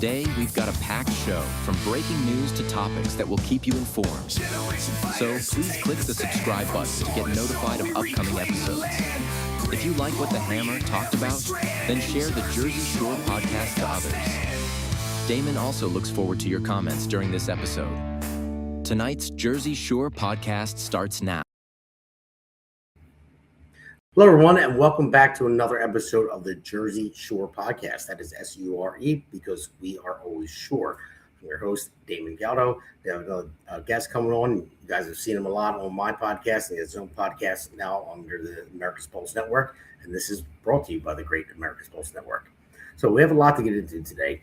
Today, we've got a packed show from breaking news to topics that will keep you informed. So please click the subscribe button to get notified of upcoming episodes. If you like what the Hammer talked about, then share the Jersey Shore podcast to others. Damon also looks forward to your comments during this episode. Tonight's Jersey Shore podcast starts now. Hello, everyone, and welcome back to another episode of the Jersey Shore podcast. That is S-U-R-E, because we are always sure. I'm your host, Damon Galdo. We have a guest coming on. You guys have seen him a lot on my podcast, and he has his own podcast now under the America's Pulse Network, and this is brought to you by the great America's Pulse Network. So we have a lot to get into today.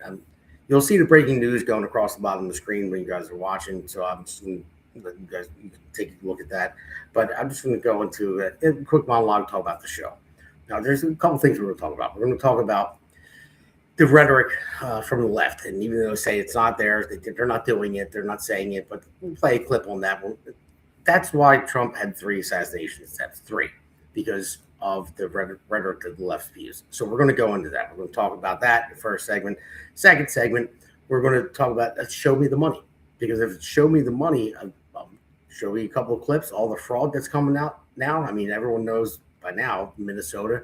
You'll see the breaking news going across the bottom of the screen when you guys are watching, so I'm just going to let you guys take a look at that. But I'm just going to go into a quick monologue to talk about the show. Now, there's a couple things we're going to talk about. We're going to talk about the rhetoric from the left. And even though they say it's not there, they're not doing it, they're not saying it, but we'll play a clip on that one. That's why Trump had 3 assassination attempts, 3, because of the rhetoric of the left views. So we're going to go into that. We're going to talk about that in the first segment. Second segment, we're going to talk about show me the money. Because if it's show me the money, I'll show you a couple of clips, all the fraud that's coming out now. I mean, everyone knows by now, Minnesota,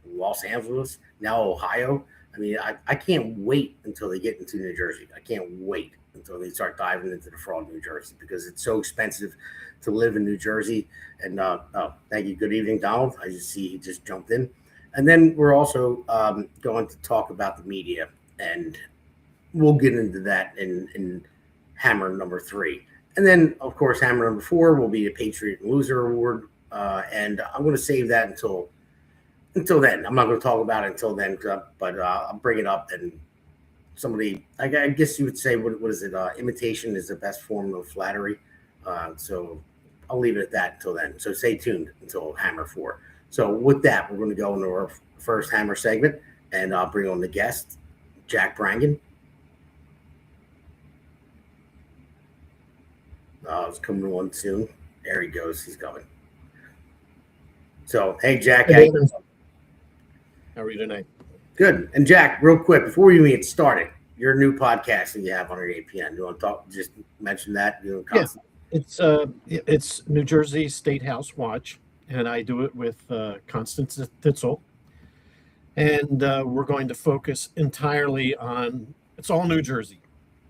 Los Angeles, now Ohio. I mean, I can't wait until they get into New Jersey. I can't wait until they start diving into the fraud in New Jersey because it's so expensive to live in New Jersey. And thank you. Good evening, Donald. I just see he just jumped in. And then we're also going to talk about the media, and we'll get into that in Hammer number 3. And then, of course, Hammer number 4 will be a Patriot and Loser Award. And I'm going to save that until then. I'm not going to talk about it until then, but I'll bring it up. And somebody, I guess you would say, what is it? Imitation is the best form of flattery. So I'll leave it at that until then. So stay tuned until Hammer 4. So with that, we're going to go into our first Hammer segment, and I'll bring on the guest, Jack Brangan. It's coming on soon. There he goes. He's going. So, hey, Jack. How are you tonight? Good. And, Jack, real quick, before we even get started, your new podcast that you have on your APN. You want to just mention that? It's New Jersey State House Watch, and I do it with Constance Titzel. And we're going to focus entirely on, it's all New Jersey.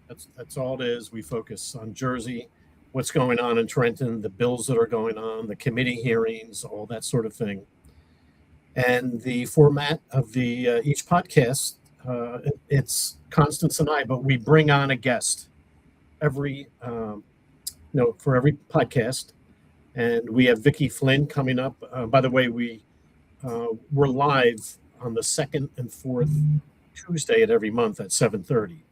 That's all it is. We focus on Jersey, what's going on in Trenton, the bills that are going on, the committee hearings, all that sort of thing. And the format of the each podcast, it's Constance and I, but we bring on a guest for every podcast. And we have Vicki Flynn coming up. By the way, we're live on the 2nd and 4th Tuesday at every month at 7:30.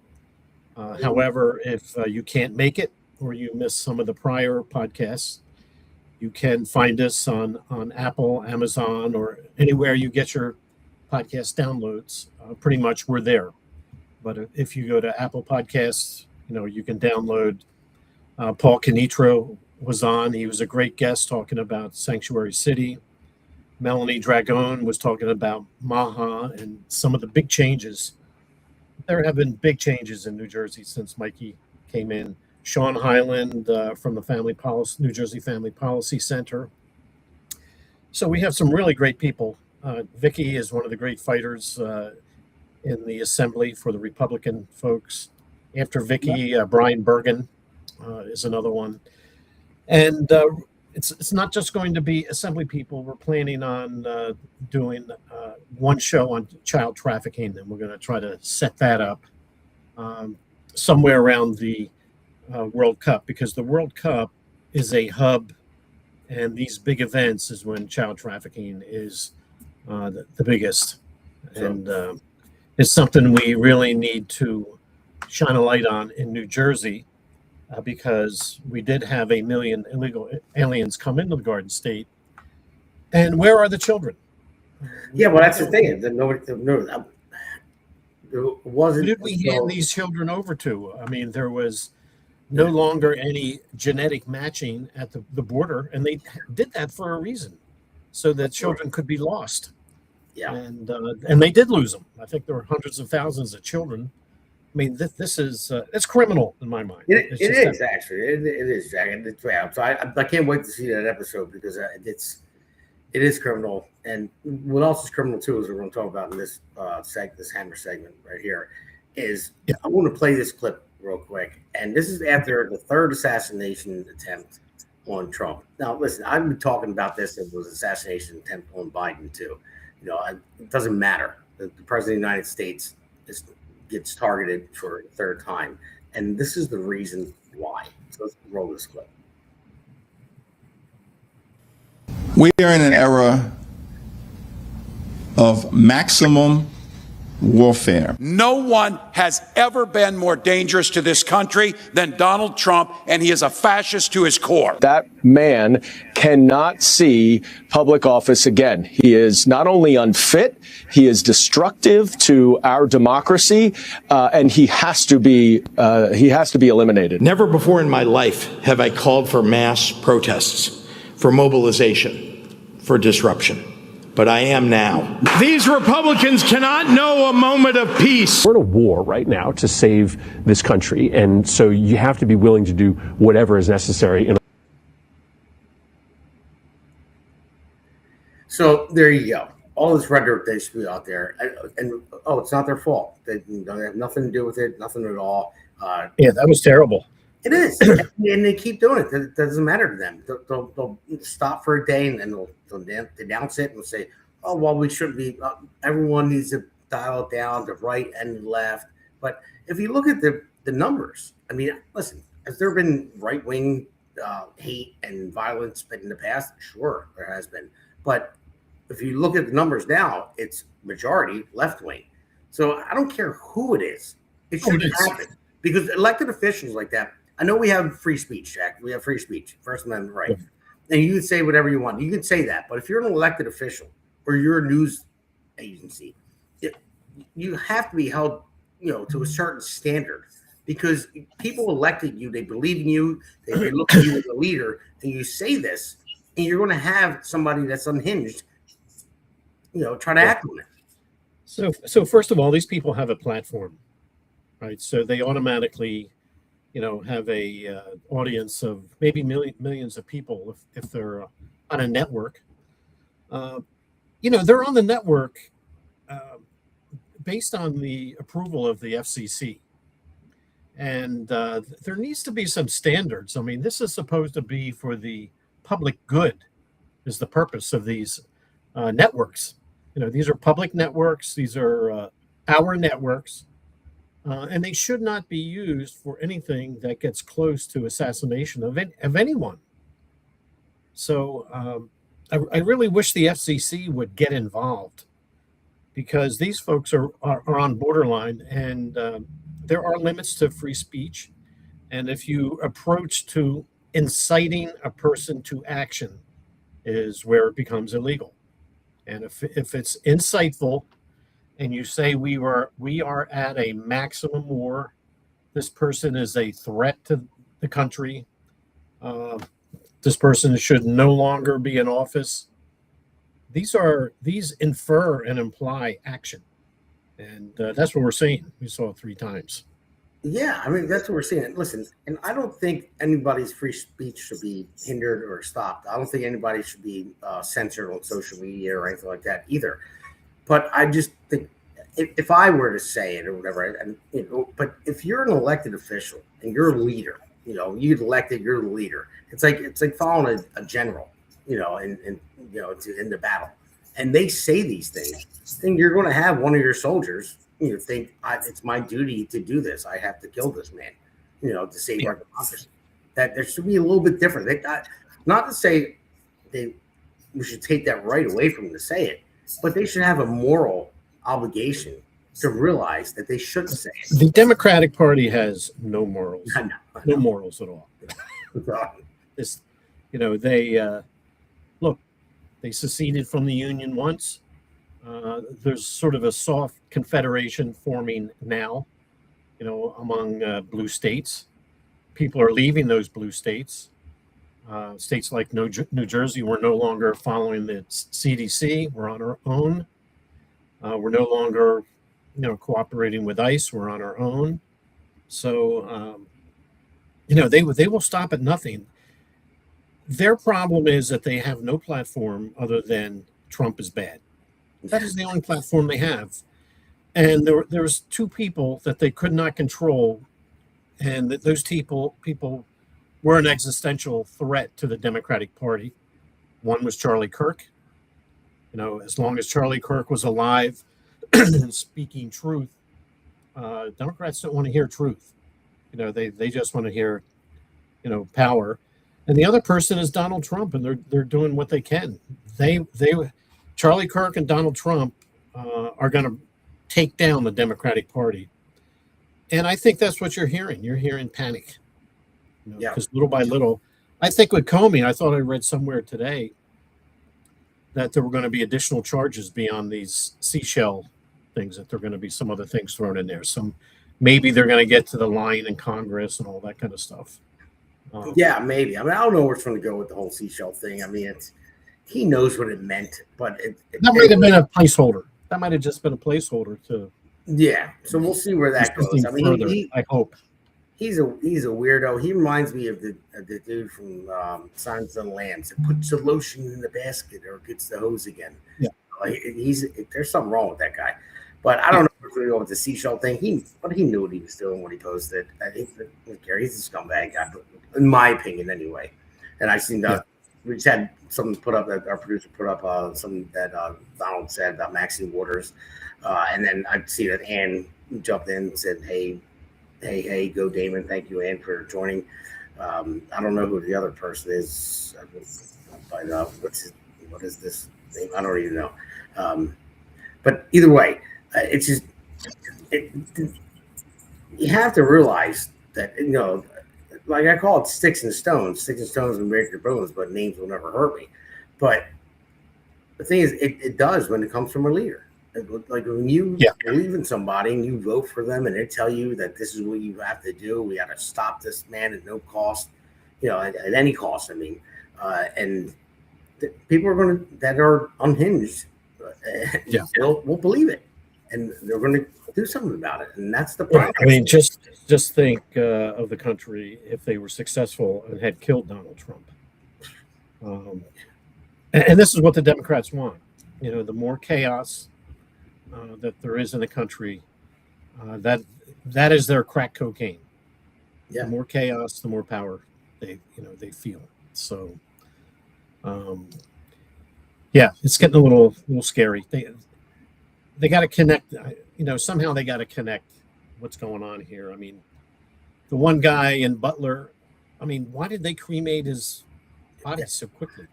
However, if you can't make it or you miss some of the prior podcasts, you can find us on Apple, Amazon, or anywhere you get your podcast downloads. Pretty much we're there. But if you go to Apple Podcasts, you can download. Paul Canitro was on. He was a great guest talking about Sanctuary City. Melanie Dragone was talking about Maha and some of the big changes. There have been big changes in New Jersey since Mikey came in. Sean Highland from the New Jersey Family Policy Center. So we have some really great people. Vicki is one of the great fighters in the assembly for the Republican folks. After Vicki, Brian Brangan is another one. And it's not just going to be assembly people. We're planning on doing one show on child trafficking, and we're going to try to set that up somewhere around the World Cup, because the World Cup is a hub, and these big events is when child trafficking is the biggest. Sure. And it's something we really need to shine a light on in New Jersey, because we did have 1 million illegal aliens come into the Garden State. And where are the children? Yeah, well, that's the thing. Who did we hand these children over to? I mean, there was no longer any genetic matching at the border, and they did that for a reason, so that children could be lost. Yeah, and they did lose them. I think there were hundreds of thousands of children mean, this is it's criminal in my mind. It is actually. It is, Jack. And so I can't wait to see that episode because it is criminal. And what else is criminal too is we're going to talk about in this this Hammer segment right here. I want to play this clip real quick, and this is after the third assassination attempt on Trump. Now, listen, I've been talking about this. It was an assassination attempt on Biden too. It doesn't matter. The president of the United States gets targeted for a third time, and this is the reason why. So let's roll this clip. We are in an era of maximum warfare. No one has ever been more dangerous to this country than Donald Trump, and he is a fascist to his core. That man cannot see public office again. He is not only unfit, he is destructive to our democracy, and he has to be eliminated. Never before in my life have I called for mass protests, for mobilization, for disruption. But I am now. These Republicans cannot know a moment of peace. We're in a war right now to save this country, and so you have to be willing to do whatever is necessary. So there you go. All this rhetoric they spew out there, and it's not their fault. They have nothing to do with it, nothing at all. Yeah, that was terrible. It is, and they keep doing it. It doesn't matter to them. They'll stop for a day, and then they'll denounce it and say, "Oh, well, we shouldn't be. Everyone needs to dial it down, the right and the left." But if you look at the numbers, I mean, listen, has there been right wing hate and violence in the past? Sure, there has been. But if you look at the numbers now, it's majority left wing. So I don't care who it is. It shouldn't happen because elected officials like that. I know we have free speech, Jack. We have free speech, First Amendment right. And you can say whatever you want. You can say that. But if you're an elected official or you're a news agency, you have to be held, to a certain standard because people elected you. They believe in you. They look at you as a leader. And you say this, and you're going to have somebody that's unhinged, try to act on it. So first of all, these people have a platform, right? So they automatically have a audience of maybe millions of people if they're on a network. They're on the network based on the approval of the FCC. And there needs to be some standards. I mean, this is supposed to be for the public good is the purpose of these networks. These are public networks. These are our networks. And they should not be used for anything that gets close to assassination of anyone. So I really wish the FCC would get involved because these folks are on borderline, and there are limits to free speech. And if you approach to inciting a person to action is where it becomes illegal. And if it's insightful, and you say we are at a maximum war, this person is a threat to the country, this person should no longer be in office. These infer and imply action, and that's what we're seeing. We saw it 3 times. Yeah, I mean that's what we're seeing. Listen, and I don't think anybody's free speech should be hindered or stopped. I don't think anybody should be censored on social media or anything like that either. But I just think if I were to say it or whatever, but if you're an elected official and you're a leader, you get elected, you're the leader. It's like following a general, in the battle, and they say these things. Then you're going to have one of your soldiers, think it's my duty to do this. I have to kill this man, to save our democracy. That there should be a little bit different. Not to say we should take that right away from them to say it. But they should have a moral obligation to realize that they shouldn't say it. The Democratic Party has no morals. I know. No morals at all. They seceded from the Union once. There's sort of a soft confederation forming now, among blue states. People are leaving those blue states. States like New Jersey, we're no longer following the CDC. We're on our own. We're no longer cooperating with ICE. We're on our own. So, they will stop at nothing. Their problem is that they have no platform other than Trump is bad. That is the only platform they have. And there was two people that they could not control, and that those people were an existential threat to the Democratic Party. One was Charlie Kirk. As long as Charlie Kirk was alive and speaking truth, Democrats don't want to hear truth. They just want to hear, power. And the other person is Donald Trump, and they're doing what they can. Charlie Kirk and Donald Trump are going to take down the Democratic Party. And I think that's what you're hearing. You're hearing panic. Because little by little, I think with Comey, I thought I read somewhere today that there were going to be additional charges beyond these seashell things, that there are going to be some other things thrown in there. Maybe they're going to get to the line in Congress and all that kind of stuff. Yeah, maybe. I don't know where it's going to go with the whole seashell thing. He knows what it meant, but that might have been a placeholder. That might have just been a placeholder to. Yeah, so we'll see where that goes. I hope he's a weirdo. He reminds me of the dude from Silence of the Lambs that puts the lotion in the basket or gets the hose again. Yeah, there's something wrong with that guy. But I don't know if we're going to go with the seashell thing. He knew what he was doing when he posted. He's a scumbag guy, in my opinion, anyway. And I seen we just had something put up that our producer put up, something that Donald said about Maxine Waters, and then I see that Ann jumped in and said, "Hey, go Damon! Thank you, Ann, for joining." I don't know who the other person is, but what is this name? I don't even know. But either way, it's just you have to realize that like I call it sticks and stones. Sticks and stones will break your bones, but names will never hurt me. But the thing is, it does when it comes from a leader. Like when you believe in somebody and you vote for them, and they tell you that this is what you have to do. We got to stop this man at no cost, at any cost. And people are going to that are unhinged. Will believe it, and they're going to do something about it, and that's the problem. Just think of the country if they were successful and had killed Donald Trump. And this is what the Democrats want. The more chaos that there is in the country, that is their crack cocaine. Yeah. The more chaos, the more power they feel. So, it's getting a little scary. They got to connect. Somehow they got to connect what's going on here. The one guy in Butler. Why did they cremate his body so quickly?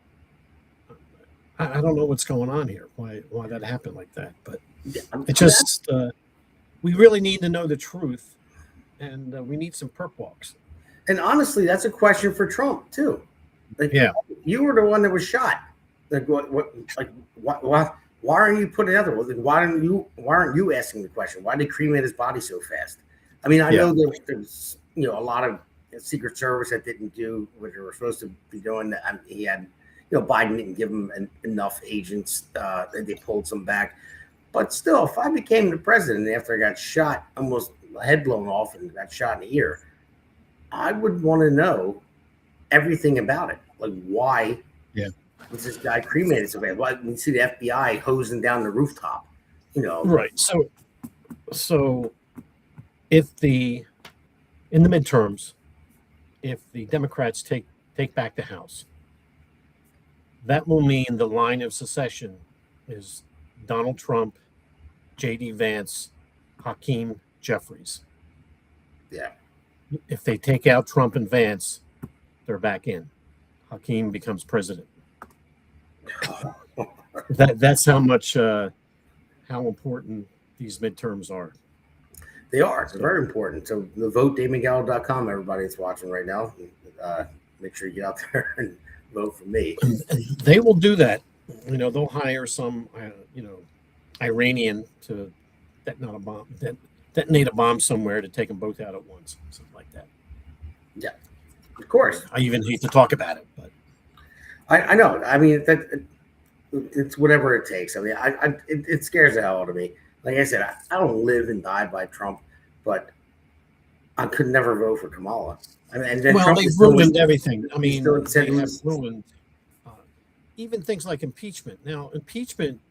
I don't know what's going on here. Why that happened like that? But it just we really need to know the truth, and we need some perp walks. And honestly, that's a question for Trump too. You were the one that was shot. Why aren't you putting it out there? Why aren't you asking the question? Why did they cremate his body so fast? I know there's a lot of Secret Service that didn't do what they were supposed to be doing. He had Biden didn't give him enough agents. They pulled some back. But still, if I became the president after I got shot, almost head blown off and got shot in the ear, I would want to know everything about it. Like why was this guy cremated so bad? Why we see the FBI hosing down the rooftop? Right. So if in the midterms, if the Democrats take back the House, that will mean the line of secession is Donald Trump, J.D. Vance, Hakeem Jeffries. Yeah. If they take out Trump and Vance, they're back in. Hakeem becomes president. That's how much how important these midterms are. They are. They're very important. So the vote DamonGaldo.com, everybody that's watching right now. Make sure you get out there and vote for me. They will do that. They'll hire some Iranian to detonate a bomb somewhere to take them both out at once, something like that. Yeah, of course. I even hate to talk about it, but I know. It's whatever it takes. It scares the hell out of me. like I said, I don't live and die by Trump, but I could never vote for Kamala. And then Well, Trump they've is still- ruined everything. I mean, still said they he have was- ruined even things like impeachment. Now, impeachment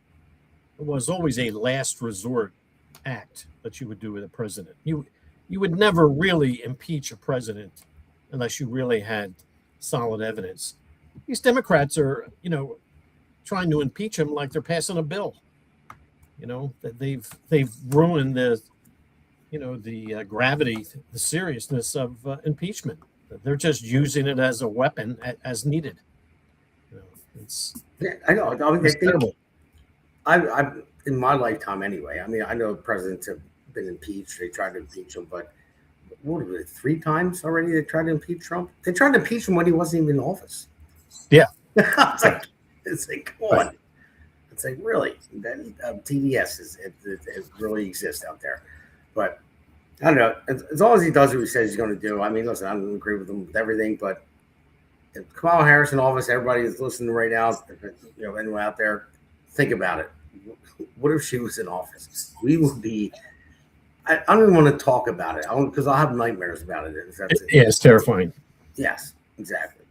was always a last resort act that you would do with a president. You would never really impeach a president unless you really had solid evidence. These Democrats are, trying to impeach him like they're passing a bill. That they've ruined the gravity, the seriousness of impeachment. They're just using it as a weapon as needed. Yeah, I know. I mean, It's terrible. I've in my lifetime anyway. I mean, I know presidents have been impeached. They tried to impeach him, but what was it, 3 times already they tried to impeach Trump? They tried to impeach him when he wasn't even in office. Yeah. it's like, come on. It's like, really? TDS it really exists out there. But I don't know. As long as he does what he says he's going to do. I mean, listen, I don't agree with him with everything, but if Kamala Harris in office, everybody is listening right now, anyone out there, think about it. What if she was in office? We would be. I don't even want to talk about it because I'll have nightmares about it. Yeah, it's terrifying. Yes, exactly.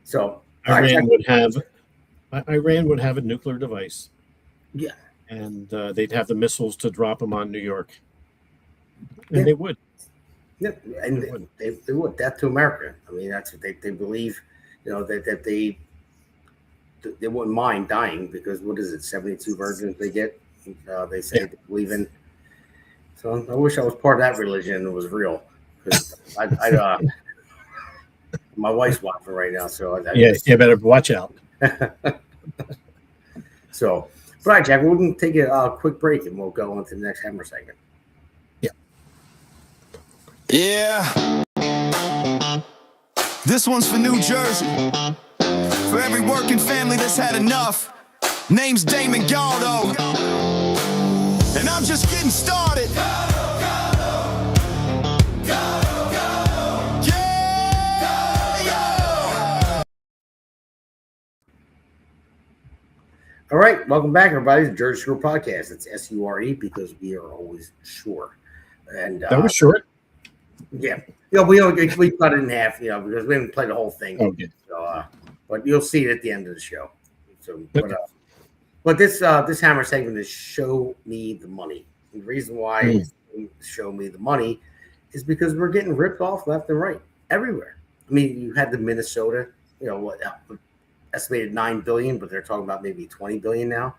So Iran would have a nuclear device. Yeah, and they'd have the missiles to drop them on New York, and they would. Yeah, and they would. Death to America. I mean, that's what they believe. That they wouldn't mind dying because what is it? 72 virgins they get. They say they believe in. So I wish I was part of that religion and it was real. Because my wife's watching right now, so you better watch out. So, all right, Jack, we're going to take a quick break and we'll go on to the next Hammer segment. Yeah. This one's for New Jersey. For every working family that's had enough. Name's Damon Galdo. And I'm just getting started. All right, welcome back, everybody, to the Jersey Shore Podcast. It's SURE because we are always sure. And that was short. Yeah, we cut it in half, because we haven't played the whole thing. Okay. So, but you'll see it at the end of the show. So, but this Hammer segment is Show Me the Money. And the reason why Show Me the Money is because we're getting ripped off left and right everywhere. I mean, you had the Minnesota, estimated $9 billion, but they're talking about maybe $20 billion now.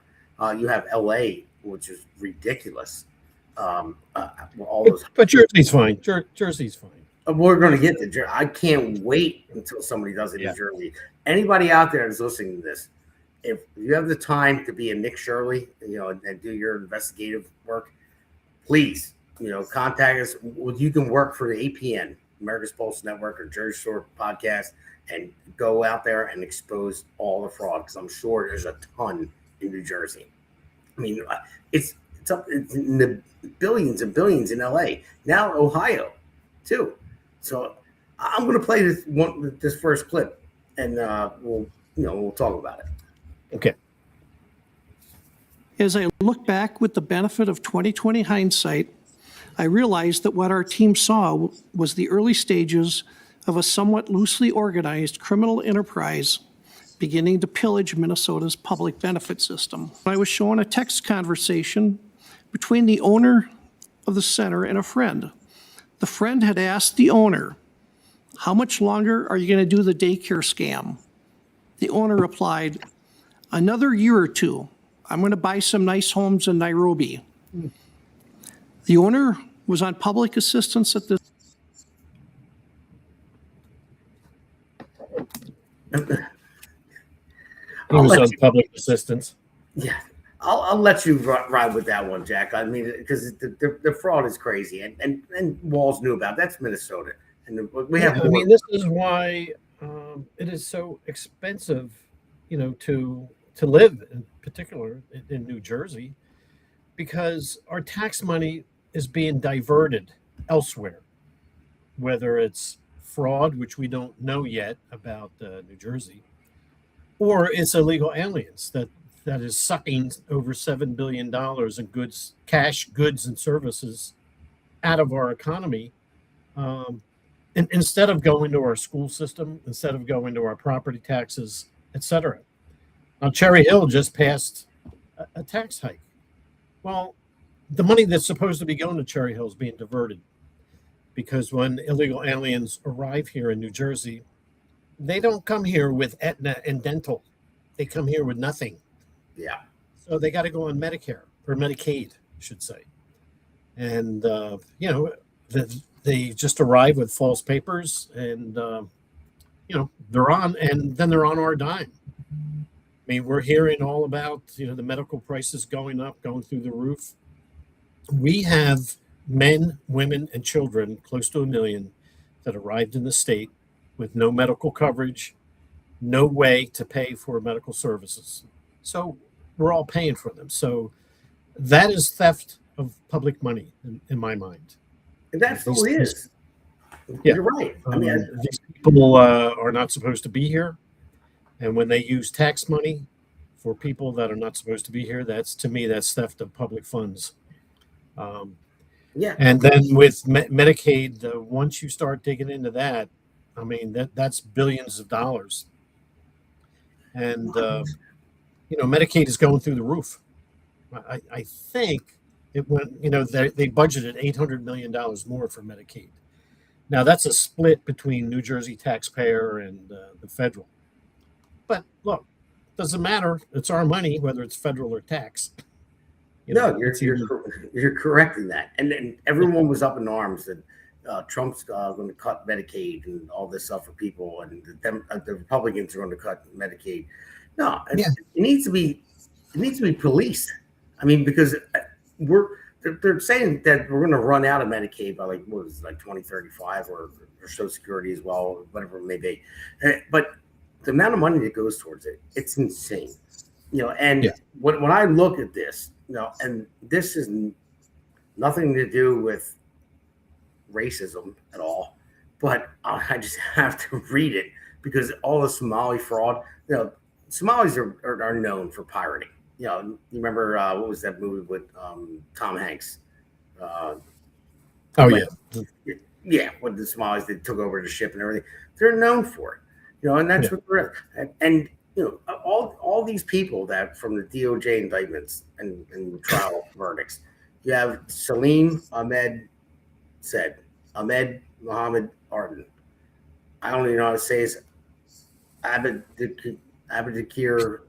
You have LA, which is ridiculous. All those, but Jersey's fine. Jersey's fine. We're going to get to Jersey. I can't wait until somebody does it in Jersey. Anybody out there that's listening to this, if you have the time to be a Nick Shirley, and do your investigative work, please, contact us. You can work for the APN, America's Pulse Network, or Jersey Shore Podcast, and go out there and expose all the fraud, because I'm sure there's a ton in New Jersey. I mean, it's in the billions and billions in LA, now Ohio too. So I'm going to play this first clip, and we'll talk about it. Okay. As I look back with the benefit of 2020 hindsight, I realized that what our team saw was the early stages of a somewhat loosely organized criminal enterprise beginning to pillage Minnesota's public benefit system. I was shown a text conversation between the owner of the center and a friend. The friend had asked the owner, "How much longer are you going to do the daycare scam?" The owner replied, "Another year or two. I'm going to buy some nice homes in Nairobi." The owner was on public assistance at this. He was on public assistance. Yeah, I'll let you ride with that one, Jack. I mean, because the fraud is crazy, and Walls knew about it. That's Minnesota, and we have. I mean, this is why it is so expensive, to live, in particular in New Jersey, because our tax money is being diverted elsewhere, whether it's fraud, which we don't know yet about New Jersey, or it's illegal aliens that that is sucking over $7 billion in goods, cash, goods, and services out of our economy. And instead of going to our school system, instead of going to our property taxes, etc. Now, Cherry Hill just passed a tax hike. Well, the money that's supposed to be going to Cherry Hill is being diverted because when illegal aliens arrive here in New Jersey, they don't come here with Aetna and dental. They come here with nothing. Yeah. So they got to go on Medicare or Medicaid, I should say. And, they just arrive with false papers and, they're on, and then they're on our dime. I mean, we're hearing all about, the medical prices going up, going through the roof. We have men, women, and children, close to 1 million, that arrived in the state with no medical coverage, no way to pay for medical services. So we're all paying for them. So that is theft of public money in my mind. And that's what it is. Yeah. You're right. I mean, these people are not supposed to be here. And when they use tax money for people that are not supposed to be here, that's theft of public funds. Yeah. And then with Medicaid, once you start digging into that, I mean, that's billions of dollars. And, Medicaid is going through the roof. I think it went, they budgeted $800 million more for Medicaid. Now, that's a split between New Jersey taxpayer and the federal. But look, doesn't matter. It's our money, whether it's federal or tax. You're correct in that. And everyone was up in arms that Trump's going to cut Medicaid and all this stuff for people, and the Republicans are going to cut Medicaid. No, it needs to be policed. I mean, because they're saying that we're going to run out of Medicaid by like 2035 or Social Security as well, whatever it may be. But the amount of money that goes towards it, it's insane. And when I look at this, and this is nothing to do with racism at all, but I just have to read it because all the Somali fraud, Somalis are known for pirating. You remember what was that movie with Tom Hanks? Yeah, when the Somalis, they took over the ship and everything. They're known for it, and that's what they're and all these people that from the DOJ indictments and trial verdicts. You have Salim Ahmed Mohammed Arden. I don't even know how to say his Abedakir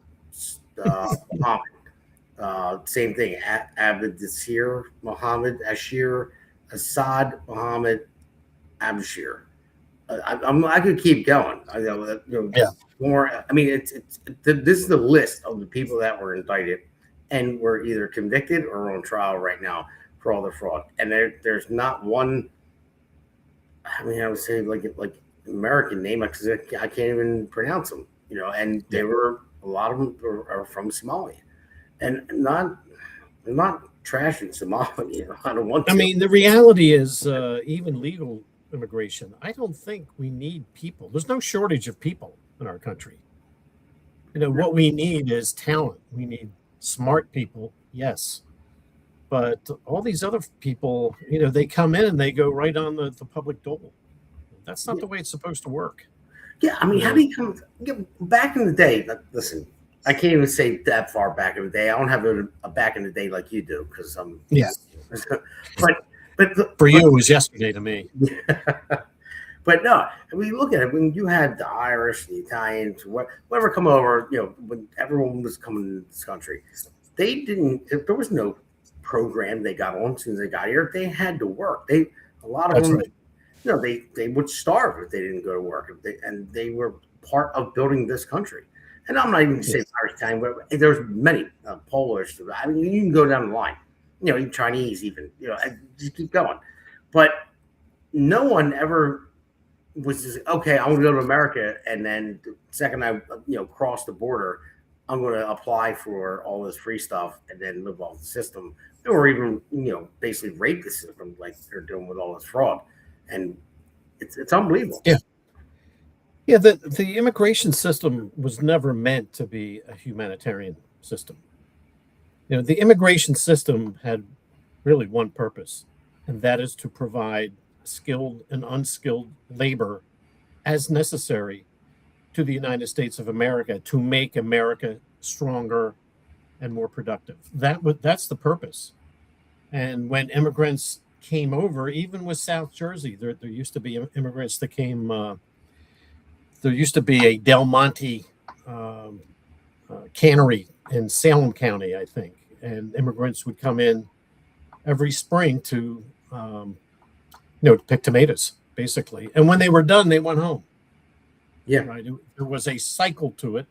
Mohammed. Same thing. Abedakir Mohammed Ashir Assad Mohammed Abshir. I could keep going. More. I mean, this is the list of the people that were indicted and were either convicted or on trial right now for all the fraud. And there's not one. I mean, I would say like American name because I can't even pronounce them. And they were a lot of them are from Somalia, and not trashing Somalia. I don't want to. I mean, the reality is even legal immigration. I don't think we need people. There's no shortage of people in our country. What we need is talent. We need smart people, yes. But all these other people, they come in and they go right on the public dole. That's not the way it's supposed to work. Yeah, I mean, how do you come back in the day? Listen, I can't even say that far back in the day. I don't have a back in the day like you do because I'm. Yeah. But for you, it was yesterday to me. But no, I mean, look at it. When you had the Irish, the Italians, whoever come over, when everyone was coming to this country, they didn't. There was no program they got on as soon as they got here. They had to work. A lot of them, right. They would starve if they didn't go to work. And they were part of building this country. And I'm not even saying Irish, Italian, but there's many Polish. I mean, you can go down the line. Even Chinese, even just keep going. But no one ever was just okay. I'm going to go to America, and then the second I cross the border, I'm going to apply for all this free stuff and then live off the system, or even basically rape the system like they're doing with all this fraud, and it's unbelievable. Yeah. The immigration system was never meant to be a humanitarian system. The immigration system had really one purpose, and that is to provide skilled and unskilled labor as necessary to the United States of America to make America stronger and more productive. That's the purpose. And when immigrants came over, even with South Jersey, there used to be immigrants that came. There used to be a Del Monte cannery in Salem County, I think, and immigrants would come in every spring to pick tomatoes, basically. And when they were done, they went home. Yeah. Right. There was a cycle to it,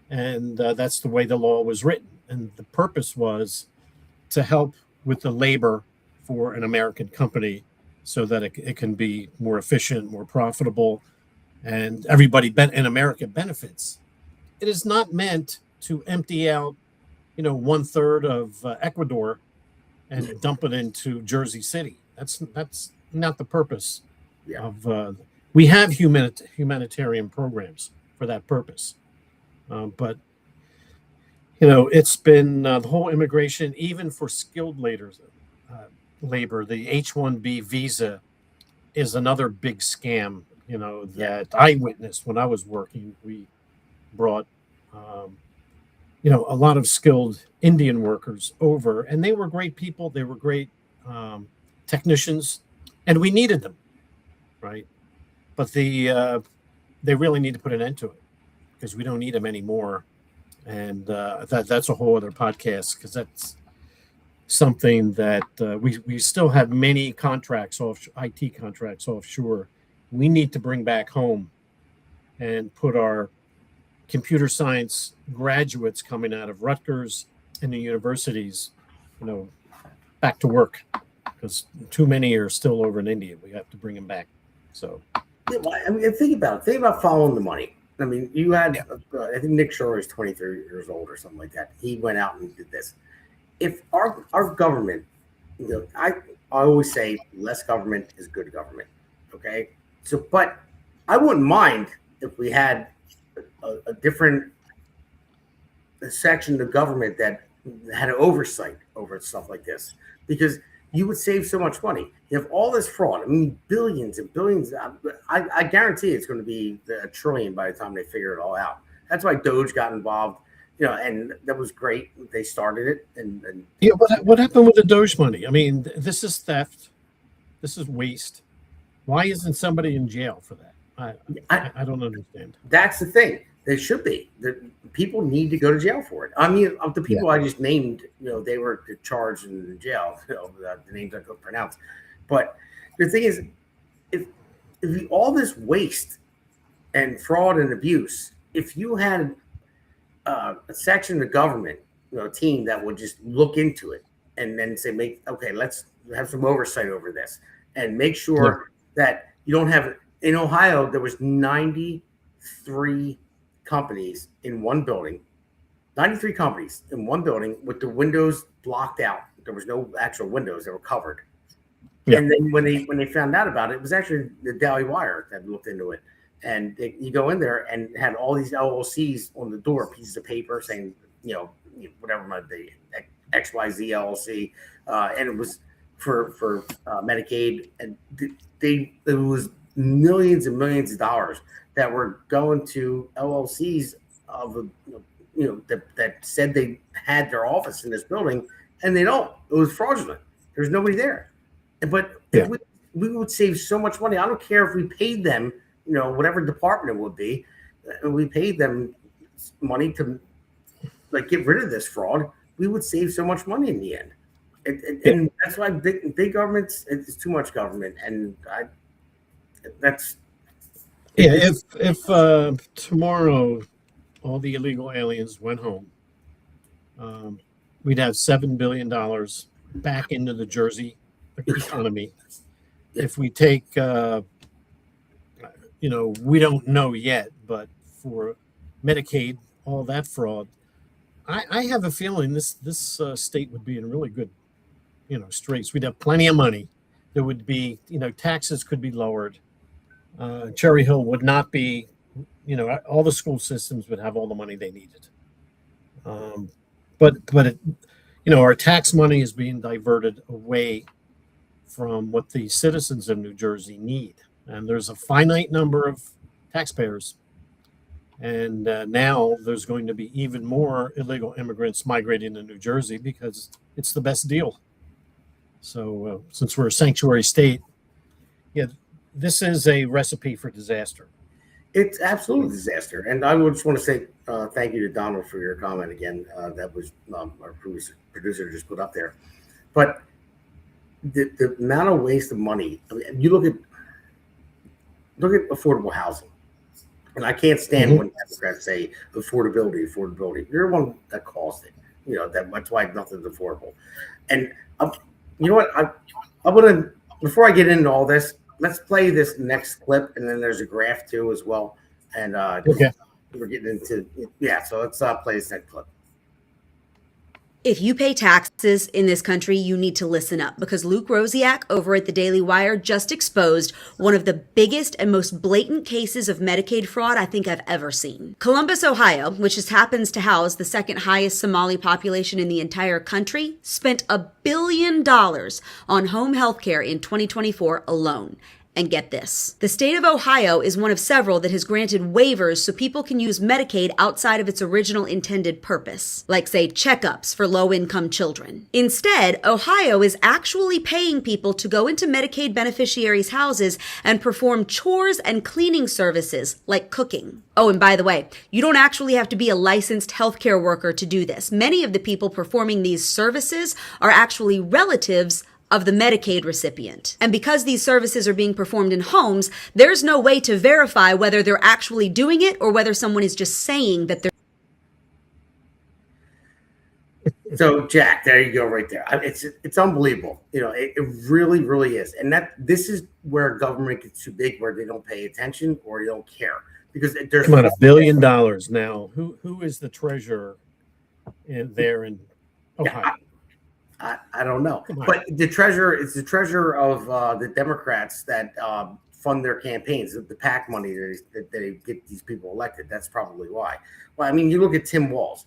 and that's the way the law was written. And the purpose was to help with the labor for an American company so that it can be more efficient, more profitable, and everybody in America benefits. It is not meant to empty out, 1/3 of Ecuador and dump it into Jersey City. That's not the purpose of. We have humanitarian programs for that purpose, but it's been the whole immigration, even for skilled labor. The H-1B visa is another big scam. That I witnessed when I was working. We brought, a lot of skilled Indian workers over, and they were great people. They were great technicians, and we needed them, right? But they really need to put an end to it because we don't need them anymore. And that's a whole other podcast because that's something that we still have many contracts IT contracts offshore. We need to bring back home and put our computer science graduates coming out of Rutgers and the universities, back to work because too many are still over in India. We have to bring them back. So. I mean, think about following the money. I mean, you had, I think Nick Shore is 23 years old or something like that. He went out and did this. If our government, I always say less government is good government. Okay. So, but I wouldn't mind if we had a different section of the government that had an oversight over stuff like this, because you would save so much money. You have all this fraud. I mean, billions and billions. I guarantee it's going to be $1 trillion by the time they figure it all out. That's why Doge got involved, and that was great. They started it. And what happened with the Doge money? I mean, this is theft. This is waste. Why isn't somebody in jail for that? I don't understand. That's the thing. They should be. The people need to go to jail for it. I mean, of the people I just named, they were charged in jail. The names I couldn't pronounce. But the thing is, if all this waste and fraud and abuse, if you had a section of the government, team that would just look into it and then say, let's have some oversight over this and make sure that you don't have. In Ohio, there was 93 companies in one building, 93 companies in one building with the windows blocked out. There was no actual windows; they were covered. Yeah. And then when they found out about it, it was actually the Daily Wire that looked into it. And you go in there and had all these LLCs on the door, pieces of paper saying, whatever the XYZ LLC, and it was for Medicaid, and it was millions and millions of dollars that were going to LLCs of that said they had their office in this building, and they don't. It was fraudulent. There's nobody there. But we would save so much money. I don't care if we paid them, whatever department it would be, we paid them money to get rid of this fraud. We would save so much money in the end. And that's why big governments, it's too much government, and if tomorrow all the illegal aliens went home, we'd have $7 billion back into the Jersey economy. If we take, we don't know yet, but for Medicaid, all that fraud, I have a feeling this state would be in really good, straits. We'd have plenty of money. There would be, taxes could be lowered. Cherry Hill would not be, all the school systems would have all the money they needed. But it, our tax money is being diverted away from what the citizens of New Jersey need, and there's a finite number of taxpayers. And now there's going to be even more illegal immigrants migrating to New Jersey because it's the best deal. So since we're a sanctuary state, yeah, this is a recipe for disaster. It's absolute disaster. And I would just want to say thank you to Donald for your comment again. That was our producer just put up there. But the amount of waste of money, I mean, you look at affordable housing. And I can't stand when Democrats say affordability. You're the one that caused it. That's why nothing's affordable. And you know what? I want to, before I get into all this, let's play this next clip, and then there's a graph too as well. And Okay. We're getting into so let's play this next clip. If you pay taxes in this country, you need to listen up, because Luke Rosiak over at the Daily Wire just exposed one of the biggest and most blatant cases of Medicaid fraud I think I've ever seen. Columbus, Ohio, which just happens to house the second highest Somali population in the entire country, spent $1 billion on home health care in 2024 alone. And get this, the state of Ohio is one of several that has granted waivers so people can use Medicaid outside of its original intended purpose, like, say, checkups for low-income children. Instead, Ohio is actually paying people to go into Medicaid beneficiaries' houses and perform chores and cleaning services, like cooking. Oh, and by the way, you don't actually have to be a licensed healthcare worker to do this. Many of the people performing these services are actually relatives of the Medicaid recipient. And because these services are being performed in homes, there's no way to verify whether they're actually doing it or whether someone is just saying that they're. So, Jack, there you go, right there. It's unbelievable. It really, really is. And this is where government gets too big, where they don't pay attention or they don't care. Because there's $1 billion now. Who is the treasurer in Ohio? Yeah, I don't know, but the treasurer is the treasurer of the Democrats that fund their campaigns, the PAC money that they get these people elected. That's probably why. Well, I mean, you look at Tim Walz.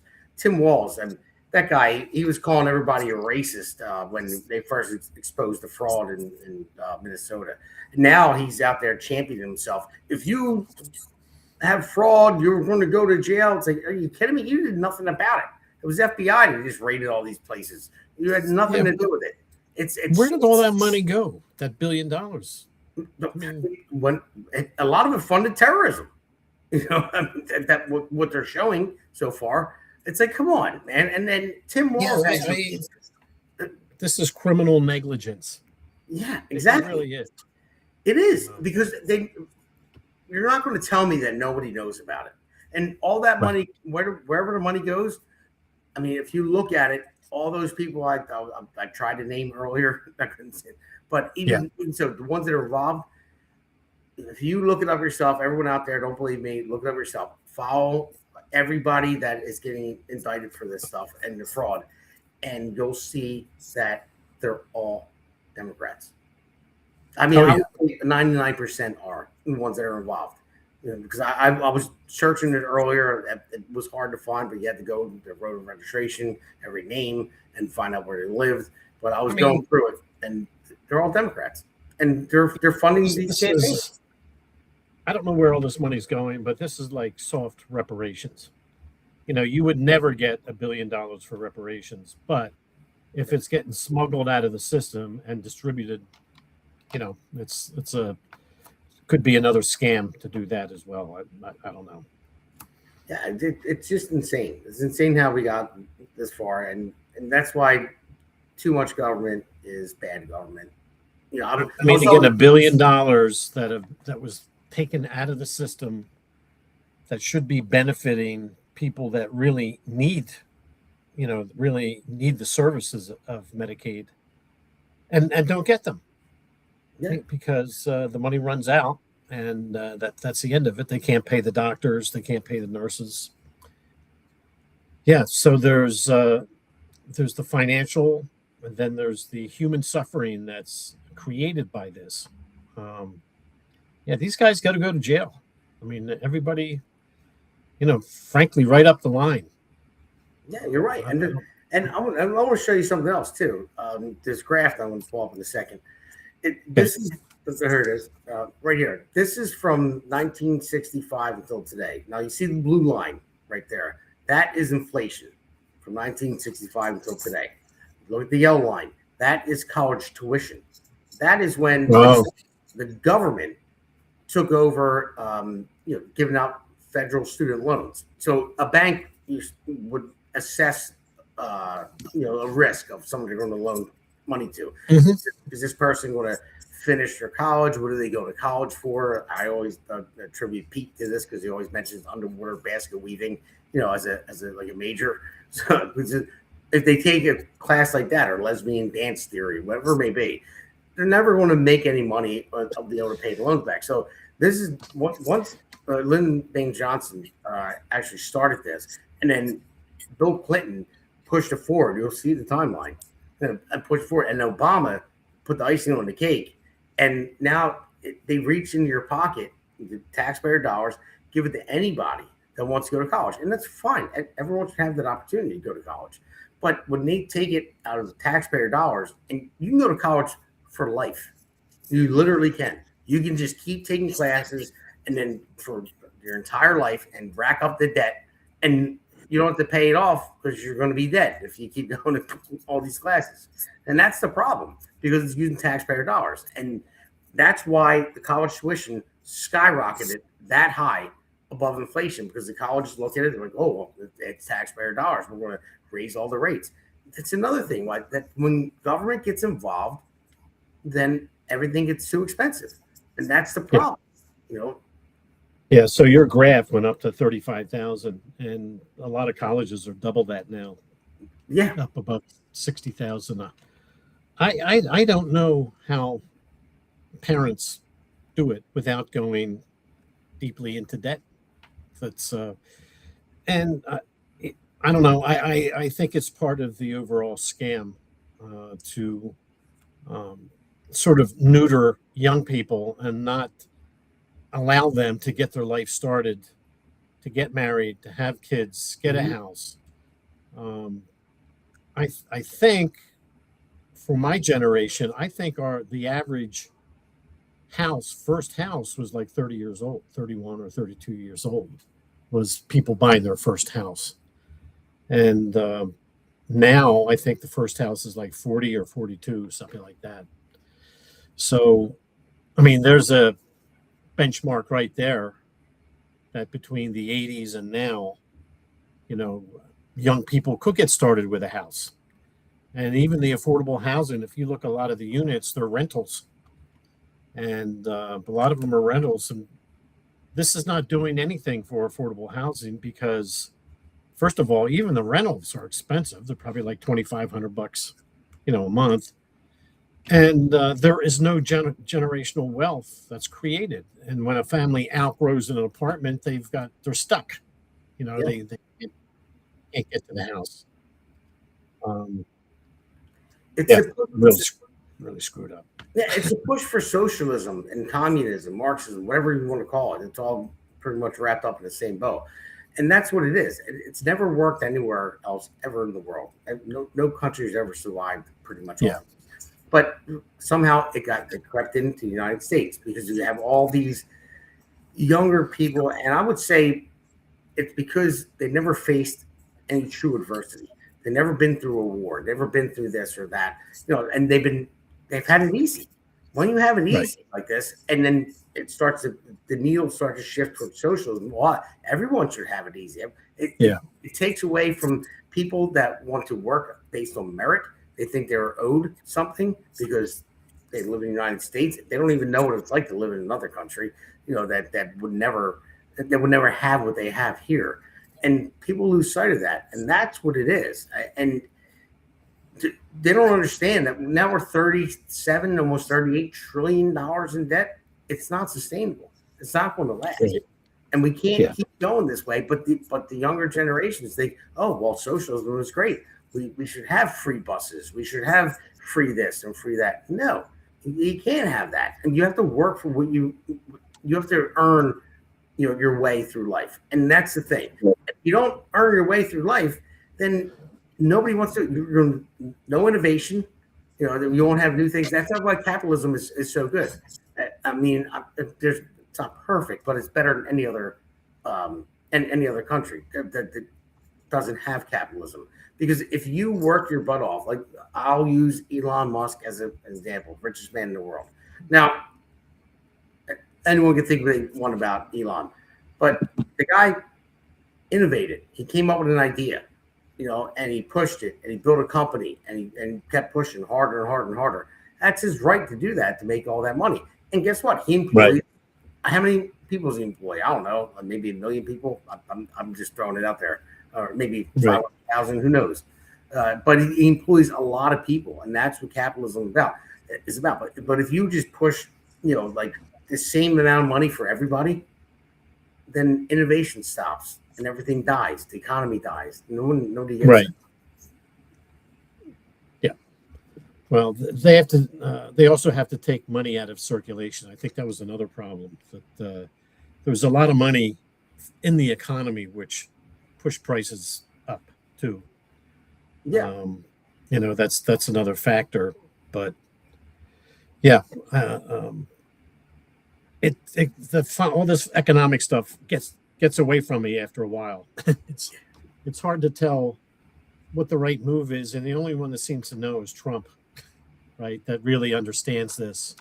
And that guy, he was calling everybody a racist when they first exposed the fraud in Minnesota. Now he's out there championing himself. If you have fraud, you're going to go to jail. It's like, are you kidding me? You did nothing about it. It was FBI that just raided all these places. You had nothing to do with it. It's where did all that money go? That $1 billion? When a lot of it funded terrorism. What they're showing so far. It's like, come on, man. And then Tim Walz. This is criminal negligence. Yeah, exactly. It really is. It is, because you're not going to tell me that nobody knows about it. And all that money, wherever the money goes, I mean, if you look at it, all those people I tried to name earlier, I couldn't say it. But even so, the ones that are involved, if you look it up yourself, everyone out there, don't believe me, look it up yourself. Follow everybody that is getting indicted for this stuff and the fraud, and you'll see that they're all Democrats. I mean, 99% are the ones that are involved. Because I was searching it earlier. It was hard to find, but you had to go to the voter registration, every name, and find out where they lived. But I was going through it, and they're all Democrats, and they're funding these campaigns. I don't know where all this money's going, but this is like soft reparations. You would never get $1 billion for reparations, but if it's getting smuggled out of the system and distributed, it's could be another scam to do that as well. I don't know. Yeah, it's just insane. It's insane how we got this far, and that's why too much government is bad government. I mean, to get $1 billion that was taken out of the system that should be benefiting people that really need the services of Medicaid and don't get them. Yeah. Because the money runs out, and that's the end of it. They can't pay the doctors. They can't pay the nurses. Yeah, so there's the financial, and then there's the human suffering that's created by this. These guys got to go to jail. I mean, everybody, frankly, right up the line. Yeah, you're right. And I want to show you something else too. This graph I'm going to pull up in a second. This is here it is right here. This is from 1965 until today. Now you see the blue line right there. That is inflation from 1965 until today. Look at the yellow line. That is college tuition. That is when the government took over, giving out federal student loans. So a bank would assess, a risk of somebody they're going to loan money to. Mm-hmm. Is this person going to finish their college? What do they go to college for? I always attribute Pete to this because he always mentions underwater basket weaving, as a like a major. So if they take a class like that or lesbian dance theory, whatever it may be, they're never going to make any money or be able to pay the loans back. So this is once Lyndon Baines Johnson actually started this, and then Bill Clinton pushed it forward. You'll see the timeline and pushed forward, and Obama put the icing on the cake. And now they reach into your pocket, the taxpayer dollars, give it to anybody that wants to go to college, and that's fine. Everyone should have that opportunity to go to college. But when they take it out of the taxpayer dollars, and you can go to college for life, you literally can. You can just keep taking classes, and then for your entire life, and rack up the debt, and you don't have to pay it off because you're going to be dead if you keep going to all these classes. And that's the problem because it's using taxpayer dollars. And that's why the college tuition skyrocketed that high above inflation, because the colleges look at it, they're like, oh, well, it's taxpayer dollars. We're going to raise all the rates. That's another thing. Like that when government gets involved, then everything gets too expensive. And that's the problem, Yeah, so your graph went up to 35,000, and a lot of colleges are double that now. Yeah, up above 60,000. I don't know how parents do it without going deeply into debt. That's and I don't know. I think it's part of the overall scam to sort of neuter young people and not allow them to get their life started, to get married, to have kids, get a house. I think for my generation, I think the average first house was like 30 years old, 31 or 32 years old, was people buying their first house. And now I think the first house is like 40 or 42, something like that. So, I mean, there's a benchmark right there that between the 80s and now, young people could get started with a house. And even the affordable housing, if you look at a lot of the units, they're rentals. And a lot of them are rentals. And this is not doing anything for affordable housing because, first of all, even the rentals are expensive. They're probably like $2,500, a month. And there is no generational wealth that's created. And when a family outgrows an apartment, they're stuck. They can't get to the house. It's really screwed up. Yeah, it's a push for socialism and communism, Marxism, whatever you want to call it. It's all pretty much wrapped up in the same bow. And that's what it is. It's never worked anywhere else ever in the world. No country's ever survived pretty much. Yeah. But somehow it crept into the United States because you have all these younger people. And I would say it's because they never faced any true adversity. They've never been through a war, never been through this or that, and they've had it easy. When you have it easy like this, and then the needle starts to shift towards socialism. Well, everyone should have it easy. It takes away from people that want to work based on merit. They think they're owed something because they live in the United States. They don't even know what it's like to live in another country, that would never have what they have here. And people lose sight of that. And that's what it is. And they don't understand that now we're 37, almost $38 trillion in debt. It's not sustainable. It's not going to last. And we can't keep going this way. But the younger generations think, oh, well, socialism is great. We should have free buses. We should have free this and free that. No, you can't have that. And you have to work for what you have to earn, your way through life. And that's the thing. If you don't earn your way through life, then nobody wants to. No innovation. You won't have new things. That's not why capitalism is so good. I mean, it's not perfect, but it's better than any other country that doesn't have capitalism. Because if you work your butt off, like I'll use Elon Musk as an example, richest man in the world. Now, anyone can think what they want about Elon, but the guy innovated. He came up with an idea, and he pushed it, and he built a company, and he kept pushing harder and harder and harder. That's his right to do that, to make all that money. And guess what? He employed how many people does he employ? I don't know, maybe 1 million people. I'm just throwing it out there, or maybe 500,000. Who knows? But he employs a lot of people, and that's what capitalism is about. But if you just push, like the same amount of money for everybody, then innovation stops and everything dies. The economy dies. Nobody gets it. Yeah. Well, they have to. They also have to take money out of circulation. I think that was another problem. That there was a lot of money in the economy, which pushed prices up too. Yeah. That's another factor. But yeah, all this economic stuff gets away from me after a while. It's hard to tell what the right move is, and the only one that seems to know is Trump, right? That really understands this,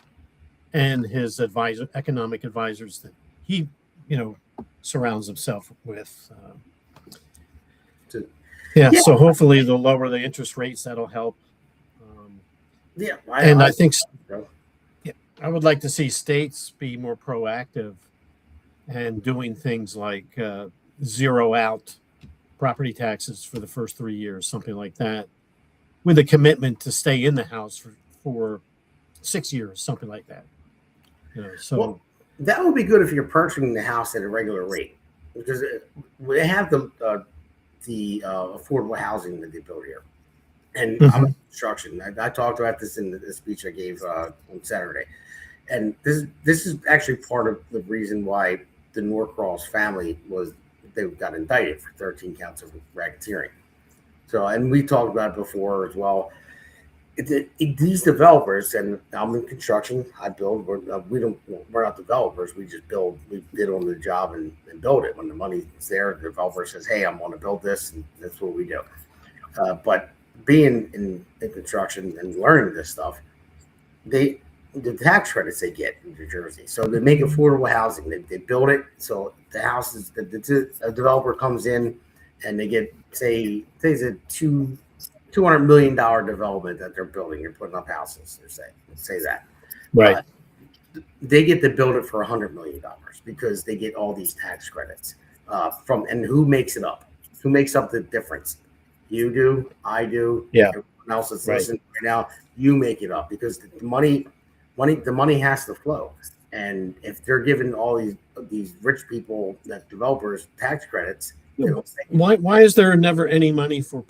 and his economic advisors that he, surrounds himself with. So hopefully they'll lower the interest rates. That'll help. I think. I would like to see states be more proactive and doing things like zero out property taxes for the first 3 years, something like that, with a commitment to stay in the house for 6 years, something like that. Well, that would be good if you're purchasing the house at a regular rate, because they have the affordable housing that they build here. And I'm in construction. I talked about this in the speech I gave on Saturday. And this is actually part of the reason why the Norcross family they got indicted for 13 counts of racketeering. So, and we talked about it before as well. These developers, and I'm in construction, I build. We're not developers. We just build. We get on the job and build it. When the money's there, the developer says, "Hey, I want to build this," and that's what we do. But being in construction and learning this stuff, the tax credits they get in New Jersey. So they make affordable housing. They build it. So the houses, a developer comes in and they get, say it's a $200 million development that they're building. You're putting up houses, let's say that. Right. They get to build it for $100 million because they get all these tax credits and who makes it up? Who makes up the difference? You do, I do. Yeah. Everyone else that's listening right now, you make it up, because the money has to flow. And if they're giving all these rich people, that developers, tax credits, why is there never any money for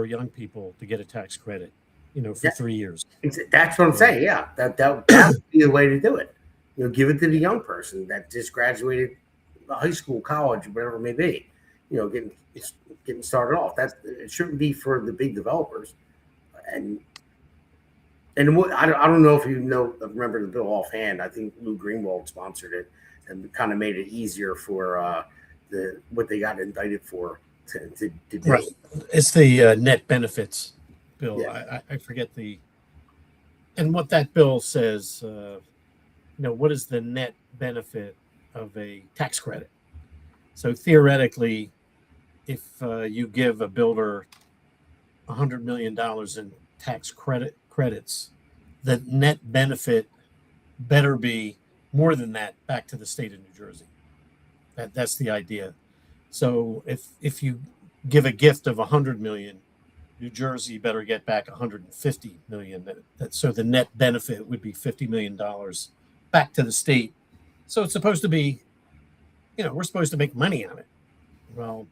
young people to get a tax credit, for 3 years? That's what I'm saying. Yeah, that would be the way to do it. Give it to the young person that just graduated high school, college, whatever it may be. Getting started off. It shouldn't be for the big developers. And what, I don't know if remember the bill offhand. I think Lou Greenwald sponsored it and kind of made it easier for what they got indicted for to do. Right. It's the net benefits bill. Yeah. I forget and what that bill says. What is the net benefit of a tax credit? So theoretically, if you give a builder $100 million in tax credits, the net benefit better be more than that back to the state of New Jersey. That's the idea. So if you give a gift of $100 million, New Jersey better get back $150 million. So the net benefit would be $50 million back to the state. So it's supposed to be, we're supposed to make money on it. Well,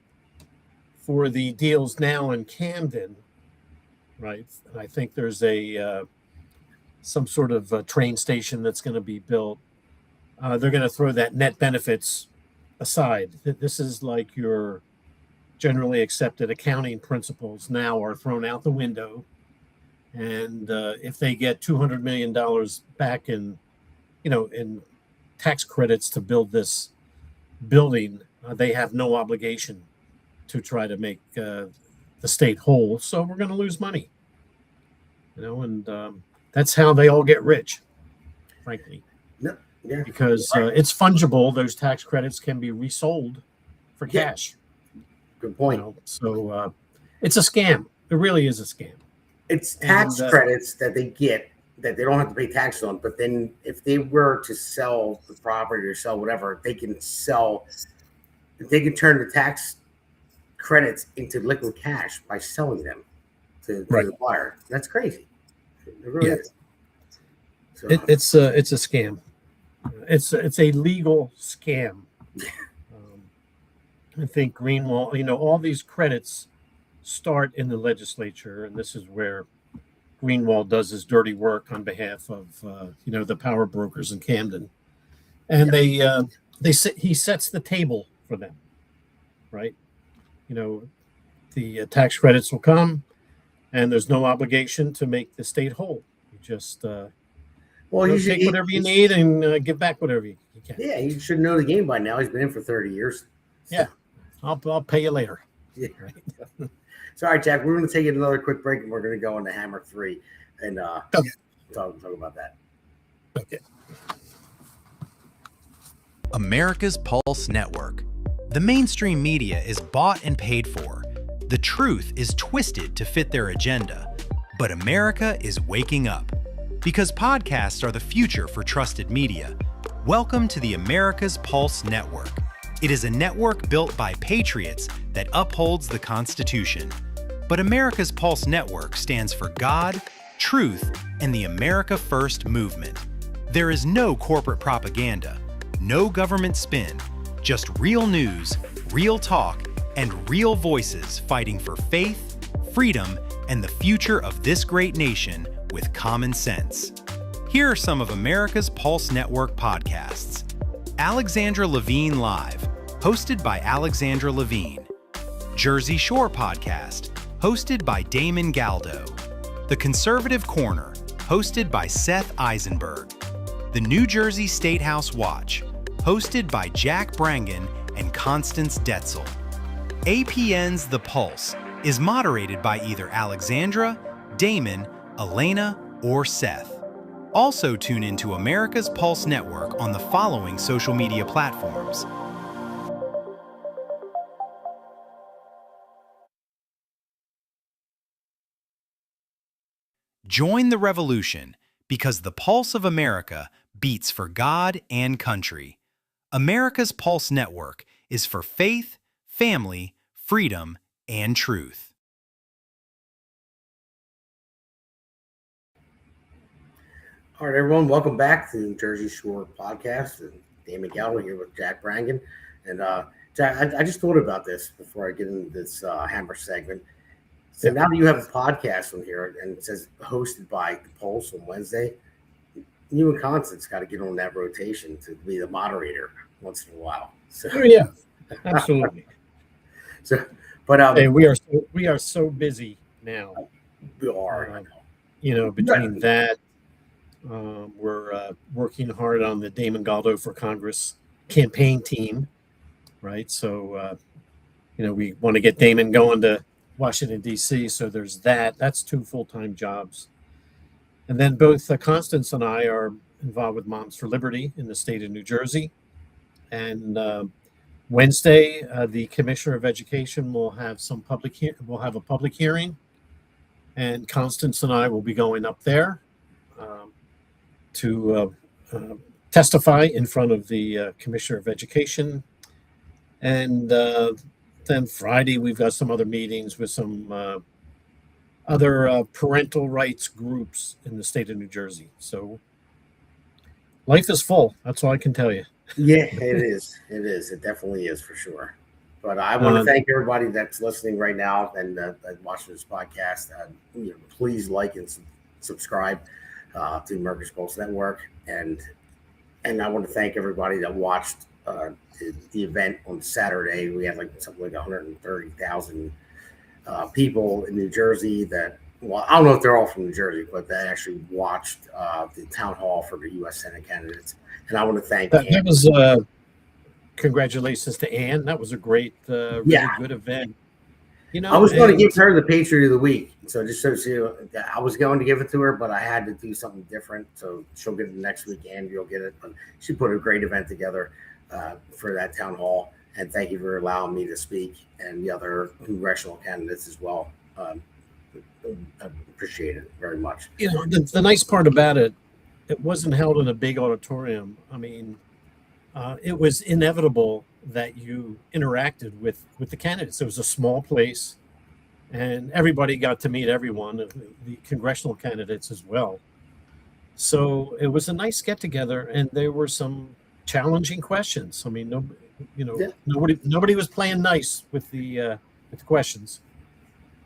for the deals now in Camden, right? And I think there's some sort of train station that's going to be built. They're going to throw that net benefits aside. This is like your generally accepted accounting principles now are thrown out the window. And if they get $200 million back in tax credits to build this building, they have no obligation to try to make the state whole. So we're going to lose money, and that's how they all get rich, frankly. No, yeah. Because it's fungible. Those tax credits can be resold for cash. Good point. So it's a scam. It really is a scam. It's tax credits that they get that they don't have to pay taxes on. But then if they were to sell the property or sell whatever, they can turn the tax credits into liquid cash by selling them to the buyer. That's crazy. It really is. So, it's a scam. It's a legal scam. I think Greenwald, all these credits start in the legislature, and this is where Greenwald does his dirty work on behalf of the power brokers in Camden, and he sets the table for them, right? The tax credits will come, and there's no obligation to make the state whole. You just take whatever you need and give back whatever you can. Yeah, he should know the game by now. He's been in for 30 years. Yeah, I'll pay you later. Yeah. Right. So, all right, Jack, we're going to take another quick break, and we're going to go into Hammer 3 and talk about that. Okay. America's Pulse Network. The mainstream media is bought and paid for. The truth is twisted to fit their agenda. But America is waking up. Because podcasts are the future for trusted media. Welcome to the America's Pulse Network. It is a network built by patriots that upholds the Constitution. But America's Pulse Network stands for God, truth, and the America First movement. There is no corporate propaganda, no government spin, just real news, real talk, and real voices fighting for faith, freedom, and the future of this great nation with common sense. Here are some of America's Pulse Network podcasts. Alexandra Levine Live, hosted by Alexandra Levine. Jersey Shore Podcast, hosted by Damon Galdo. The Conservative Corner, hosted by Seth Eisenberg. The New Jersey State House Watch, hosted by Jack Brangan and Constance Detzel. APN's The Pulse is moderated by either Alexandra, Damon, Elena, or Seth. Also tune into America's Pulse Network on the following social media platforms. Join the revolution because the pulse of America beats for God and country. America's Pulse Network is for faith, family, freedom, and truth. All right, everyone, welcome back to the Jersey Shore Podcast. And Damon Galdo here with Jack Brangan. And Jack, I just thought about this before I get into this Hammer segment. So now that you have a podcast on here and it says hosted by The Pulse on Wednesday, you and Constance got to get on that rotation to be the moderator once in a while. So, yeah, absolutely. Hey, we are so busy now. We are. Between that, we're working hard on the Damon Galdo for Congress campaign team, right? So, we want to get Damon going to Washington, D.C. So there's that. That's 2 full-time jobs. And then both Constance and I are involved with Moms for Liberty in the state of New Jersey. And Wednesday, the Commissioner of Education will have a public hearing, and Constance and I will be going up there to testify in front of the Commissioner of Education. And then Friday, we've got some other meetings with some other parental rights groups in the state of New Jersey. So life is full. That's all I can tell you. Yeah, it is. It is. It definitely is for sure. But I want to thank everybody that's listening right now and watching this podcast. Please like and subscribe to America's Pulse Network. And I want to thank everybody that watched the event on Saturday. We had like something like 130,000 people in New Jersey that, well, I don't know if they're all from New Jersey, but they actually watched the town hall for the U.S. Senate candidates. And I want to thank that was congratulations to Ann. That was a great, really good event. You know, I was going to give her the Patriot of the Week. So just so she, I was going to give it to her, but I had to do something different. So she'll get it next week, and you'll get it. But she put a great event together for that town hall. And thank you for allowing me to speak, and the other congressional candidates as well. I appreciate it very much. You know, the nice part about it, it wasn't held in a big auditorium. I mean, it was inevitable that you interacted with the candidates. It was a small place, and everybody got to meet everyone, the congressional candidates as well. So it was a nice get together, and there were some challenging questions. I mean, nobody was playing nice with the questions,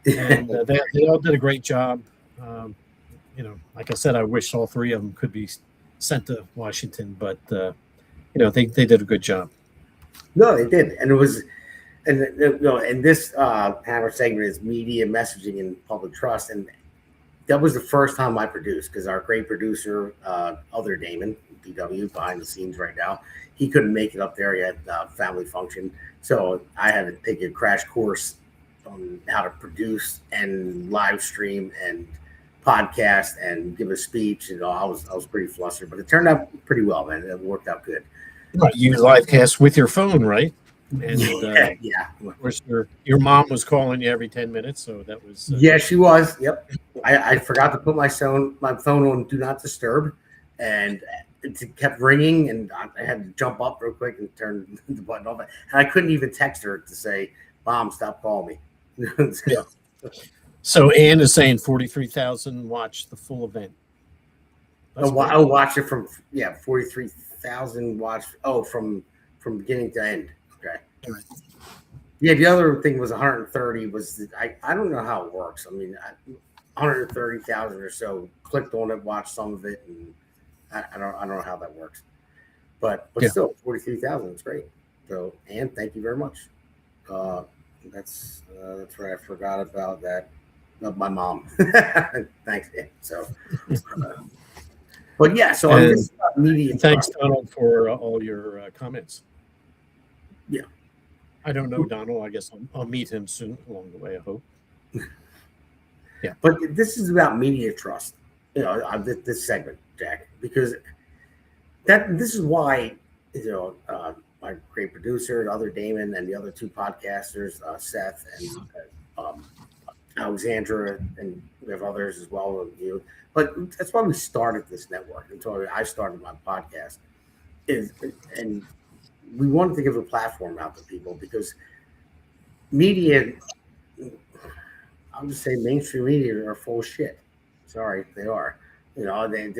and they all did a great job. You know, like I said, I wish all three of them could be sent to Washington, but you know, they did a good job. No, they did, and it was, and and this panel segment is media messaging and public trust, and that was the first time I produced, because our great producer, other Damon, DW, behind the scenes right now, he couldn't make it up there. He had a family function, so I had to take a crash course on how to produce and live stream and podcast and give a speech. You know, I was pretty flustered, but it turned out pretty well, man. It worked out good. Right, you live cast with your phone, right? And yeah. Of course, your mom was calling you every 10 minutes, so that was. Yeah, she was. Yep. I forgot to put my phone on Do Not Disturb, and it kept ringing, and I had to jump up real quick and turn the button off. And I couldn't even text her to say, "Mom, stop calling me." Yeah. So Ann is saying 43,000 watched the full event. I'll watch it from 43,000 watched. Oh, from beginning to end. Okay. Right. Yeah, the other thing was 130. I don't know how it works. I mean, 130,000 or so clicked on it, watched some of it, and I don't know how that works. But still, 43,000 is great. So, Ann, thank you very much. That's right. I forgot about that. My mom. Thanks, Ann. So, but yeah. So on this media. Thanks, Donald, for all your comments. Yeah. I don't know Donald. I guess I'll meet him soon along the way, I hope. Yeah. But this is about media trust, you know, this segment, Jack, because this is why, you know, my great producer, the other Damon, and the other two podcasters, Seth and Alexandra, and we have others as well with you. But that's why we started this network. Until I started my podcast, and we wanted to give a platform out to people, because media, I'll just say mainstream media are full of shit. Sorry, they are. You know, they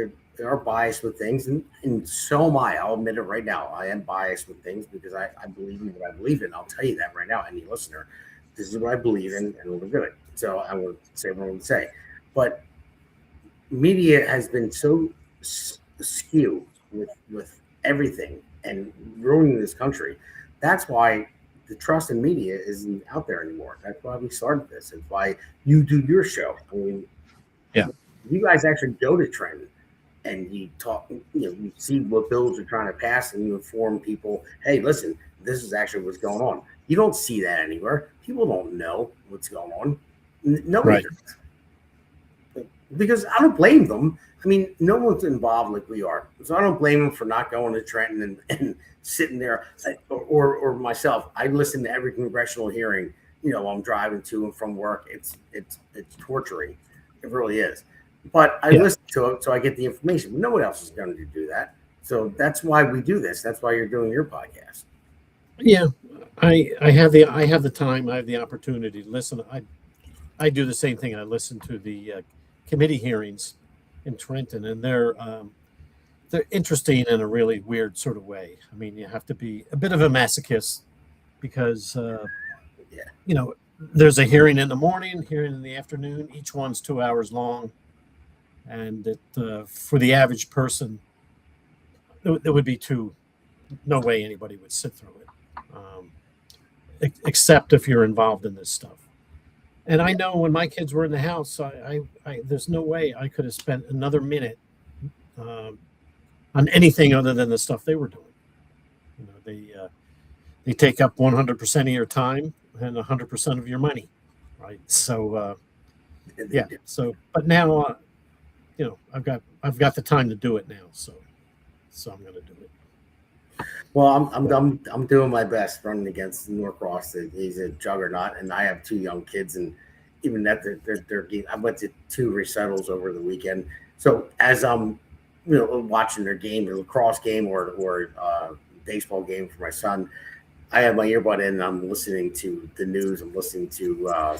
are biased with things, and so am I. I'll admit it right now. I am biased with things because I believe in what I believe in. I'll tell you that right now, any listener. This is what I believe in, and we're good. So I will say what I want to say. But media has been so skewed with everything and ruining this country. That's why the trust in media isn't out there anymore. That's why we started this. It's why you do your show. I mean, yeah, you guys actually go to Trenton and you talk, you know, you see what bills are trying to pass, and you inform people, hey, listen, this is actually what's going on. You don't see that anywhere. People don't know what's going on. Nobody does. Because I don't blame them. I mean, no one's involved like we are. So I don't blame them for not going to Trenton and sitting there, or myself. I listen to every congressional hearing, you know, I'm driving to and from work. It's torturing. It really is. But I listen to it, so I get the information. But no one else is going to do that. So that's why we do this. That's why you're doing your podcast. Yeah, I have the time. I have the opportunity to listen. I do the same thing. I listen to the committee hearings in Trenton, and they're interesting in a really weird sort of way. I mean, you have to be a bit of a masochist, because you know, there's a hearing in the morning, hearing in the afternoon. Each one's 2 hours long, and for the average person, it would be too no way anybody would sit through it, except if you're involved in this stuff. And I know when my kids were in the house, I there's no way I could have spent another minute on anything other than the stuff they were doing. They take up 100% of your time and 100% of your money, right? So yeah. So, but now I've got the time to do it now, so I'm going to do it. Well, I'm doing my best running against Norcross. He's a juggernaut, and I have 2 young kids, and even that they're I went to 2 recitals over the weekend. So as I'm watching their game, a lacrosse game or baseball game for my son, I have my earbud in and I'm listening to the news. I'm listening to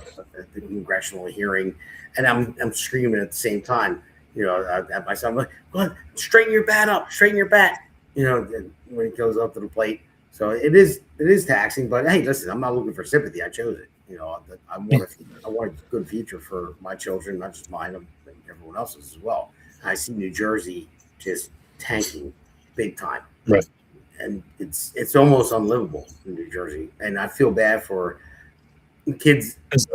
the congressional hearing, and I'm screaming at the same time. At my son, I'm like, "Go on, straighten your bat up, straighten your bat." When he goes up to the plate. So it is taxing. But hey, listen, I'm not looking for sympathy. I chose it. I want a good future for my children, not just mine, but everyone else's as well. I see New Jersey just tanking big time. Right. And it's almost unlivable in New Jersey, and I feel bad for kids. As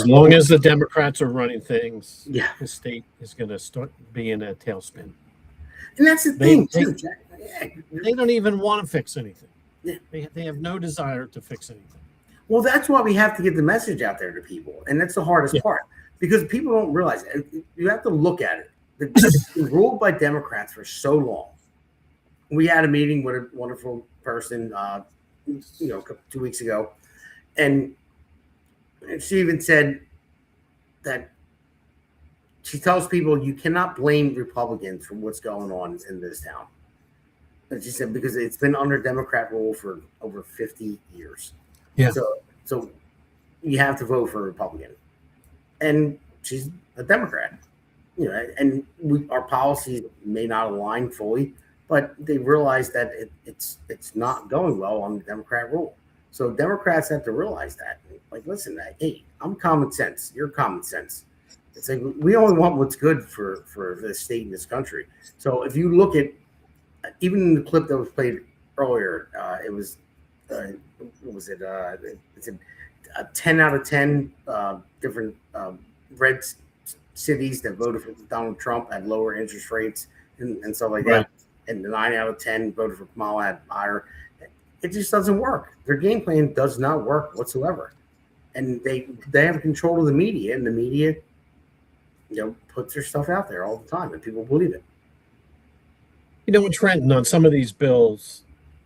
long as the Democrats are running things, yeah, the state is going to start being a tailspin. And that's the thing, too. They don't even want to fix anything. Yeah. They have no desire to fix anything. Well, that's why we have to get the message out there to people, and that's the hardest part, because people don't realize it. You have to look at it. It's been ruled by Democrats for so long. We had a meeting with a wonderful person, 2 weeks ago, and she even said that she tells people you cannot blame Republicans for what's going on in this town. And she said because it's been under Democrat rule for over 50 years. Yeah. So you have to vote for a Republican, and she's a Democrat. And our policies may not align fully, but they realize that it's not going well on the Democrat rule. So Democrats have to realize that. Like, listen, hey, I'm common sense. You're common sense. It's like we only want what's good for the state and this country. So if you look at even in the clip that was played earlier, it was what was it? It's a 10 out of 10 different red cities that voted for Donald Trump had lower interest rates and stuff like that. And the 9 out of 10 voted for Kamala had higher. It just doesn't work. Their game plan does not work whatsoever. And they have control of the media, and the media, puts their stuff out there all the time, and people believe it. In Trenton, on some of these bills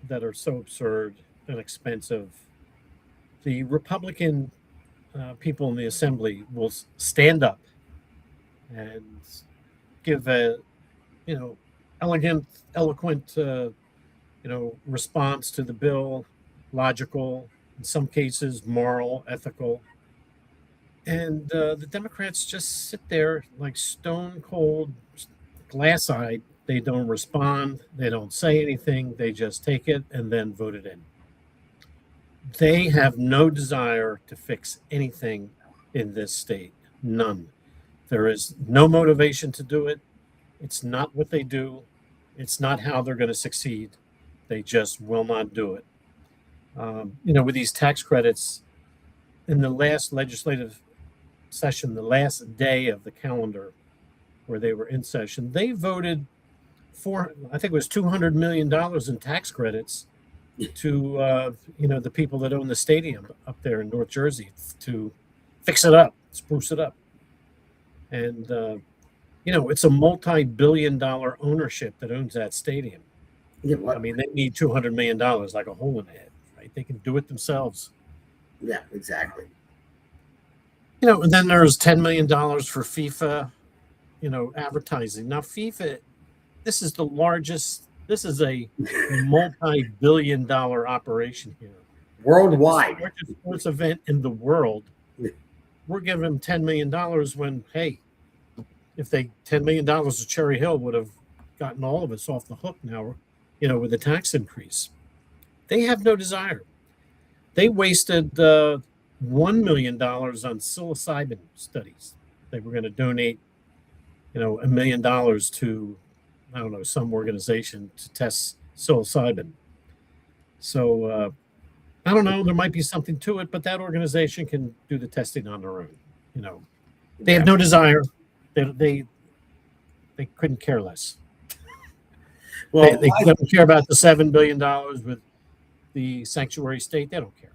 that are so absurd and expensive, the Republican people in the assembly will stand up and give a, eloquent, response to the bill, logical, in some cases, moral, ethical. And the Democrats just sit there like stone cold, glass-eyed. They don't respond. They don't say anything. They just take it and then vote it in. They have no desire to fix anything in this state. None. There is no motivation to do it. It's not what they do. It's not how they're going to succeed. They just will not do it. With these tax credits, in the last legislative session, the last day of the calendar where they were in session, they voted for, I think it was $200 million in tax credits to, the people that own the stadium up there in North Jersey to fix it up, spruce it up. And, it's a multi-billion-dollar ownership that owns that stadium. Yeah, I mean, they need $200 million like a hole in the head, right? They can do it themselves. Yeah, exactly. And then there's $10 million for FIFA, advertising. Now, FIFA, this is a multi-billion-dollar operation here. Worldwide. The largest sports event in the world. We're giving them $10 million when, hey, if $10 million of Cherry Hill would have gotten all of us off the hook now, with the tax increase. They have no desire. They wasted $1 million on psilocybin studies. They were going to donate, $1 million to, I don't know, some organization to test psilocybin. So I don't know. There might be something to it, but that organization can do the testing on their own. You know, they have no desire. They couldn't care less. Well, they don't care about the $7 billion with the sanctuary state. They don't care.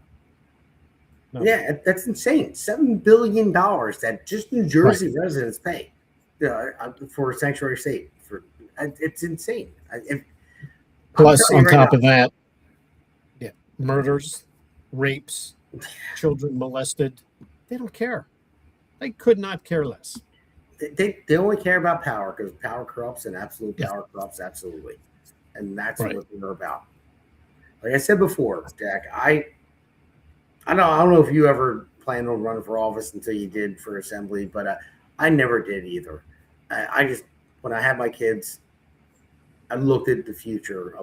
No. Yeah, that's insane. $7 billion that just New Jersey residents pay for sanctuary state. It's insane. Plus, on top of that, murders, rapes, children molested. They don't care. They could not care less. They only care about power because power corrupts and absolute power corrupts absolutely. And that's what they're about. Like I said before, Jack, I don't know if you ever planned on running for office until you did for assembly, but I never did either. I just, when I had my kids, I looked at the future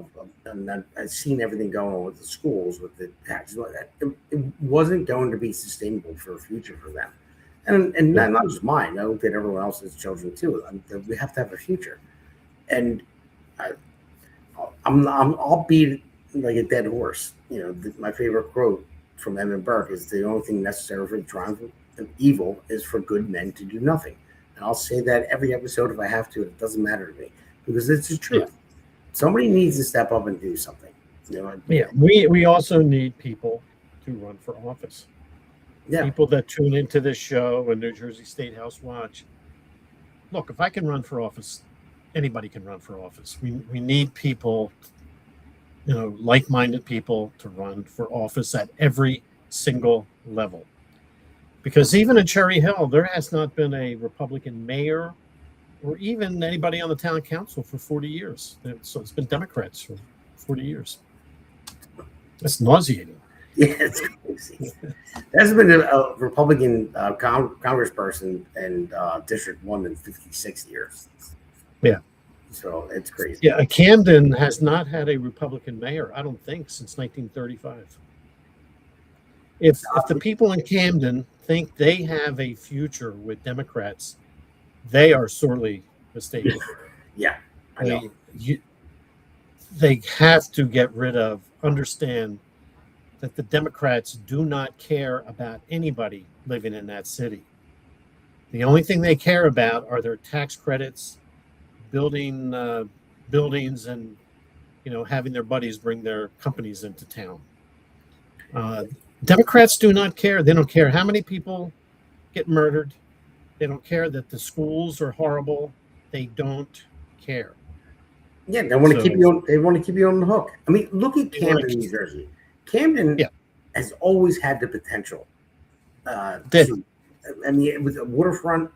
and I've seen everything going on with the schools, with the taxes. It wasn't going to be sustainable for a future for them. And not just mine. I looked at everyone else's children too. We have to have a future. And I'll beat like a dead horse. You know, my favorite quote from Edmund Burke is the only thing necessary for the triumph of evil is for good men to do nothing. And I'll say that every episode if I have to. It doesn't matter to me because it's the truth. Somebody needs to step up and do something. You know? Yeah, we also need people to run for office. Yeah. People that tune into this show and New Jersey State House Watch. Look, if I can run for office, anybody can run for office. We need people, you know, like-minded people to run for office at every single level. Because even in Cherry Hill, there has not been a Republican mayor or even anybody on the town council for 40 years. So it's been Democrats for 40 years. That's nauseating. Yeah, it's crazy. There's been a Republican congressperson in District 1 in 56 years. Yeah. So it's crazy. Yeah, Camden has not had a Republican mayor, I don't think, since 1935. If the people in Camden think they have a future with Democrats, they are sorely mistaken. Yeah, I know. They have to get rid of, understand that the Democrats do not care about anybody living in that city. The only thing they care about are their tax credits, building buildings, and having their buddies bring their companies into town. Democrats do not care. They don't care how many people get murdered. They don't care that the schools are horrible. They don't care. Yeah, they want to keep you on. They want to keep you on the hook. I mean, look at Camden, New Jersey. Camden has always had the potential. It was a waterfront,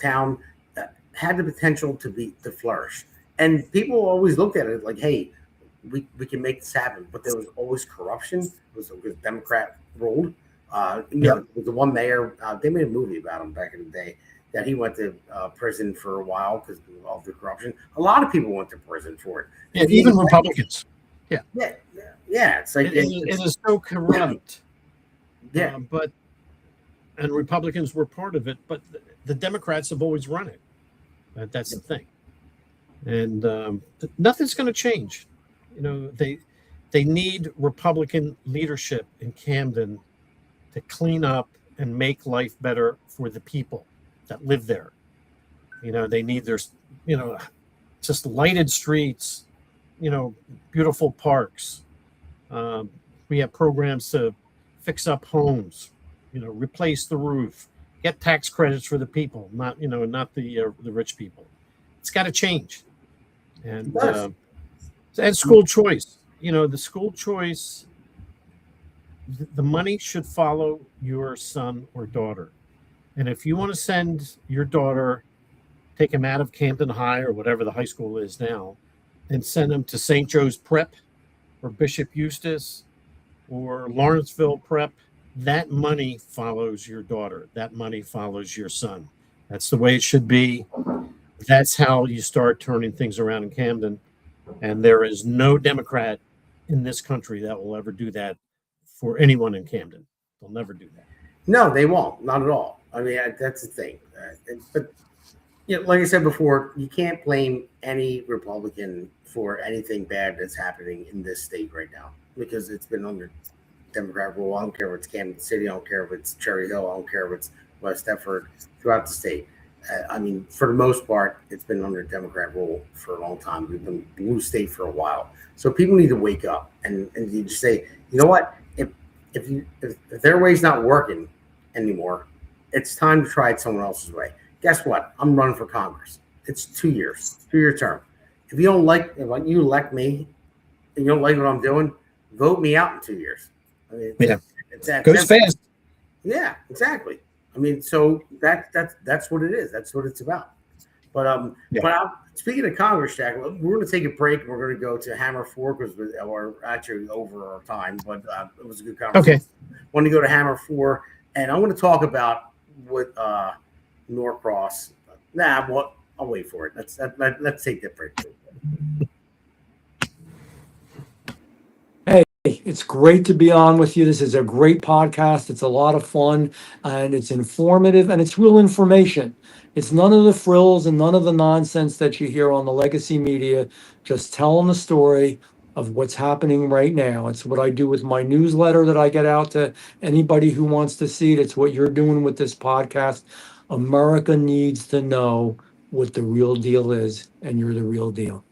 town that had the potential to flourish. And people always looked at it like, hey, we can make this happen. But there was always corruption. It was Democrat ruled. With the one mayor, they made a movie about him back in the day that he went to prison for a while because of the corruption. A lot of people went to prison for it. Yeah, even Republicans. Yeah, it's like it is so corrupt. Yeah, and Republicans were part of it, but the Democrats have always run it. That's the thing, and nothing's going to change. They need Republican leadership in Camden to clean up and make life better for the people that live there. They need their, just lighted streets, beautiful parks. We have programs to fix up homes, replace the roof, get tax credits for the people, not the rich people. It's got to change. And school choice, the school choice, the money should follow your son or daughter. And if you want to send your daughter, take him out of Camden High or whatever the high school is now, and send him to St. Joe's Prep or Bishop Eustace or Lawrenceville Prep, that money follows your daughter. That money follows your son. That's the way it should be. That's how you start turning things around in Camden. And there is no Democrat in this country that will ever do that for anyone in Camden. They'll never do that. No, they won't. Not at all. I mean, that's the thing. But like I said before, you can't blame any Republican for anything bad that's happening in this state right now. because it's been under Democrat rule. I don't care if it's Kansas City. I don't care if it's Cherry Hill. I don't care if it's West Deptford, throughout the state. I mean, for the most part, it's been under Democrat rule for a long time. We've been blue state for a while. So people need to wake up and you just say, you know what? If their way's not working anymore, it's time to try it someone else's way. Guess what? I'm running for Congress. It's 2 years, 2-year term. If you elect me and you don't like what I'm doing, vote me out in 2 years. I mean, Goes fast. Yeah, exactly. I mean, so that's what it is. That's what it's about. But speaking of Congress, Jack, we're going to take a break. We're going to go to Hammer 4 because we're actually over our time. But it was a good conversation. Okay. Want to go to Hammer 4, and I'm going to talk about what Norcross. I'll wait for it. Let's take that break. It's great to be on with you. This is a great podcast. It's a lot of fun and it's informative and it's real information. It's none of the frills and none of the nonsense that you hear on the legacy media, just telling the story of what's happening right now. It's what I do with my newsletter that I get out to anybody who wants to see it. It's what you're doing with this podcast. America needs to know what the real deal is, and you're the real deal.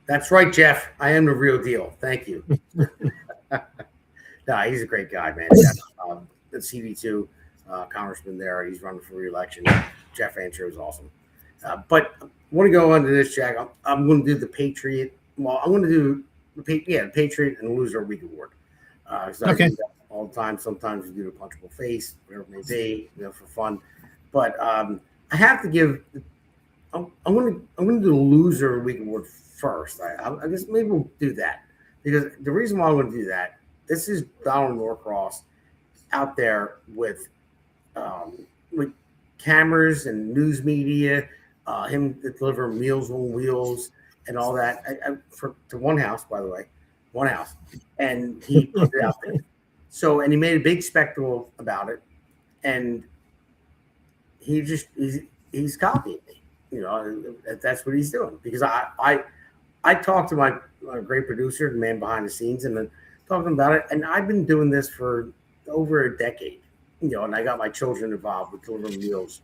That's right, Jeff. I am the real deal. Thank you. No, he's a great guy, man. The CV2 congressman there. He's running for re-election. Jeff Ansher is awesome. But I want to go on to this, Jack. I'm going to do the Patriot. Well, I'm going to do the Patriot and the Loser of the Week award. So I do that all the time. Sometimes we do the punchable face, whatever it may be, for fun. But I have to give. I'm going to do the Loser of the Week award first. I guess maybe we'll do that because the reason why I'm going to do that. This is Donald Norcross out there with cameras and news media, him delivering Meals on Wheels and all that to one house, by the way, and he put it out there. So, and he made a big spectacle about it, and he's copying me. That's what he's doing because I talked to my great producer, the man behind the scenes, and then talking about it. And I've been doing this for over a decade, and I got my children involved with delivering meals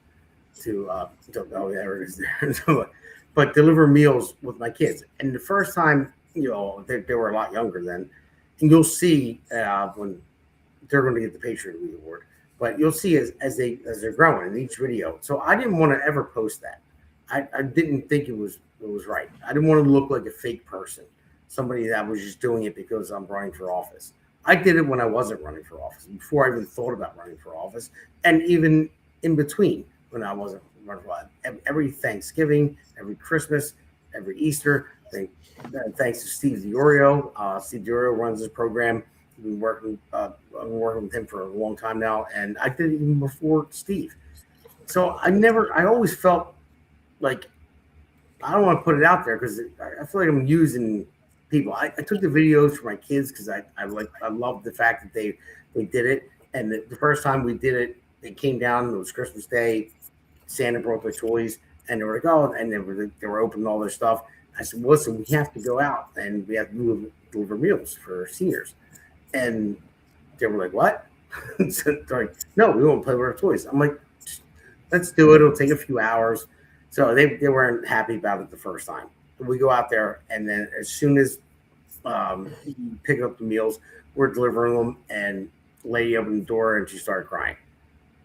but deliver meals with my kids. And the first time, they were a lot younger then, and you'll see when they're going to get the Patriot Award, but you'll see as they're growing in each video. So I didn't want to ever post that. I didn't think it was right. I didn't want to look like a fake person, somebody that was just doing it because I'm running for office. I did it when I wasn't running for office, before I even thought about running for office, and even in between when I wasn't running for office. Every Thanksgiving, every Christmas, every Easter, thanks to Steve DiOrio. Steve DiOrio runs this program. I've been working with him for a long time now, and I did it even before Steve. So I always felt like I don't want to put it out there because I feel like I'm using people. I took the videos for my kids because I love the fact that they did it. And the first time we did it, they came down. It was Christmas Day. Santa brought their toys, and they were like, "Oh!" And they were opening all their stuff. I said, well, "Listen, we have to go out and we have to deliver meals for seniors." And they were like, "What?" So they're like, "No, we won't play with our toys." I'm like, "Let's do it. It'll take a few hours." So they weren't happy about it the first time. We go out there, and then as soon as you pick up the meals, we're delivering them, and lady opened the door, and she started crying.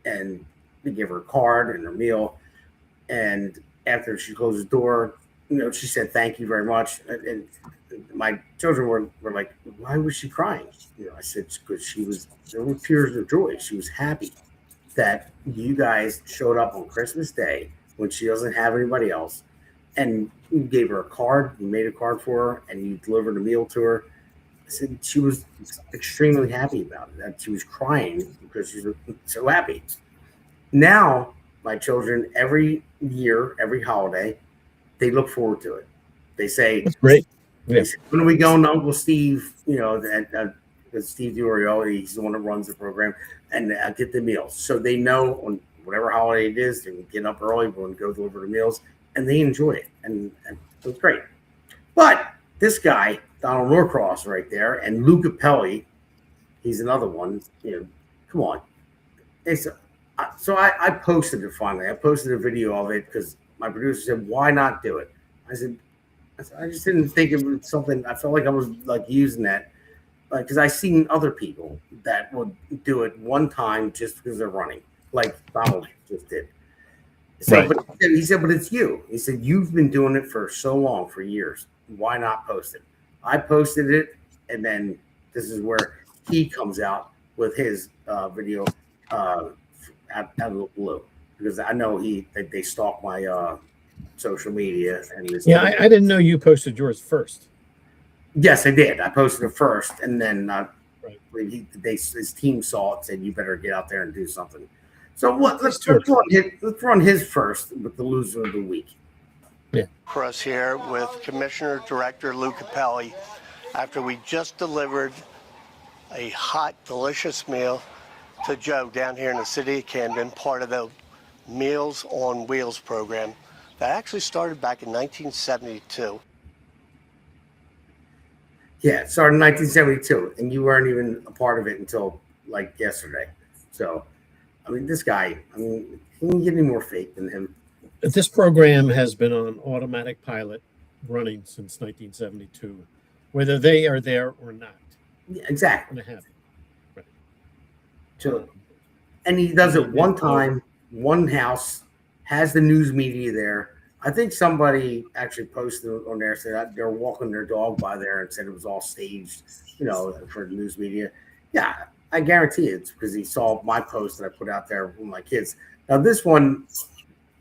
And we gave her a card and her meal. And after she closed the door, she said, "Thank you very much." And my children were like, "Why was she crying?" I said, "Because there were tears of joy. She was happy that you guys showed up on Christmas Day when she doesn't have anybody else, and you gave her a card, you made a card for her, and you delivered a meal to her." I said she was extremely happy about it, that she was crying because she was so happy. Now, my children, every year, every holiday, they look forward to it. They say, "That's great. Yeah. Say, when are we going to Uncle Steve?" Steve DiOrio, he's the one that runs the program, and I get the meals. So they know on whatever holiday it is, they're going to get up early, we're going to go deliver the meals, and they enjoy it, and it was great. But this guy, Donald Norcross, right there, and Lou Capelli, he's another one. Come on. So I posted it finally. I posted a video of it because my producer said, "Why not do it?" I said, I just didn't think it was something. I felt like I was like using that, like, because I seen other people that would do it one time just because they're running, like Donald just did. So, Right. but he said, "But it's you." He said, "You've been doing it for so long, for years. Why not post it?" I posted it, and then this is where he comes out with his video out of the blue, because I know they stalk my social media and this. Yeah, I didn't know you posted yours first. Yes, I did. I posted it first, and then his team saw it, said, "You better get out there and do something." So let's run his first with the loser of the week. Yeah. For us here with Commissioner Director Lou Capelli, after we just delivered a hot, delicious meal to Joe down here in the city of Camden, part of the Meals on Wheels program that actually started back in 1972. Yeah, it started in 1972, and you weren't even a part of it until like yesterday. So, I mean, this guy, can you get any more fake than him? This program has been on automatic pilot running since 1972, whether they are there or not. Yeah, exactly. Right. So, and he does it one time, one house, has the news media there. I think somebody actually posted on there, said that they're walking their dog by there and said it was all staged, for the news media. Yeah, I guarantee it's because he saw my post that I put out there with my kids. Now, this one,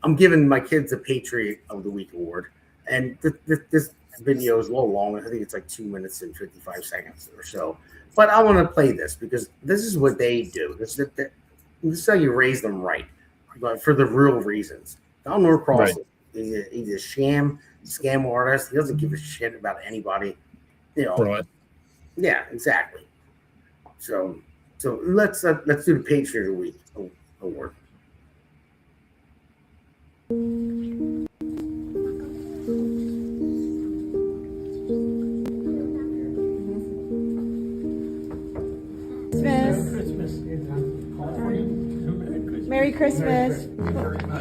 I'm giving my kids a Patriot of the Week award. And this video is a little long. I think it's like 2 minutes and 55 seconds or so. But I want to play this because this is what they do. This is how you raise them right, but for the real reasons. Donald Norcross, he's a scam artist. He doesn't give a shit about anybody. Right. Yeah, exactly. So let's do the Patriot of the Week award. Merry Christmas. He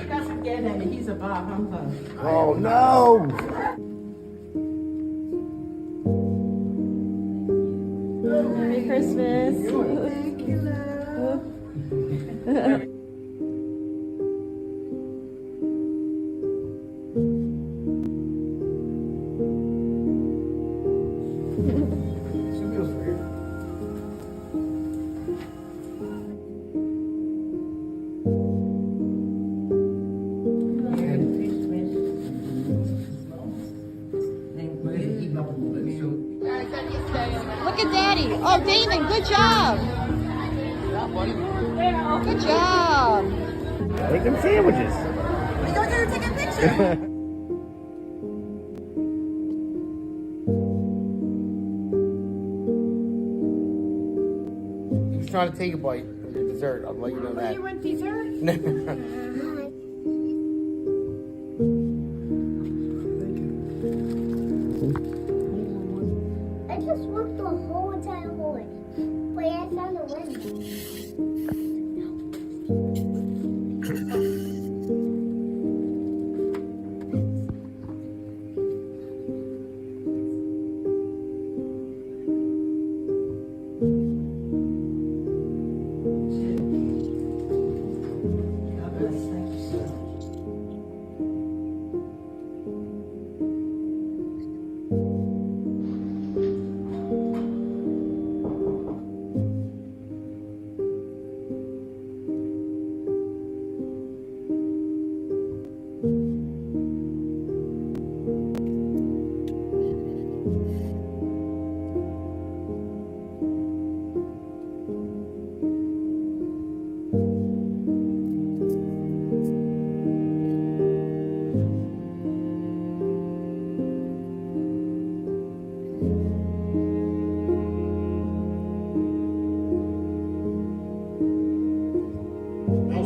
doesn't get any. He's a Bob Humbug. Oh, no. Merry Christmas. Thank you, love. Look at Daddy. Oh, Damon, good job. Good job. Make them sandwiches. We go there to take a picture. He's trying to take a bite of your dessert. I'll let you know that. You want dessert? I just walked the whole entire hallway. Wait, I found a window.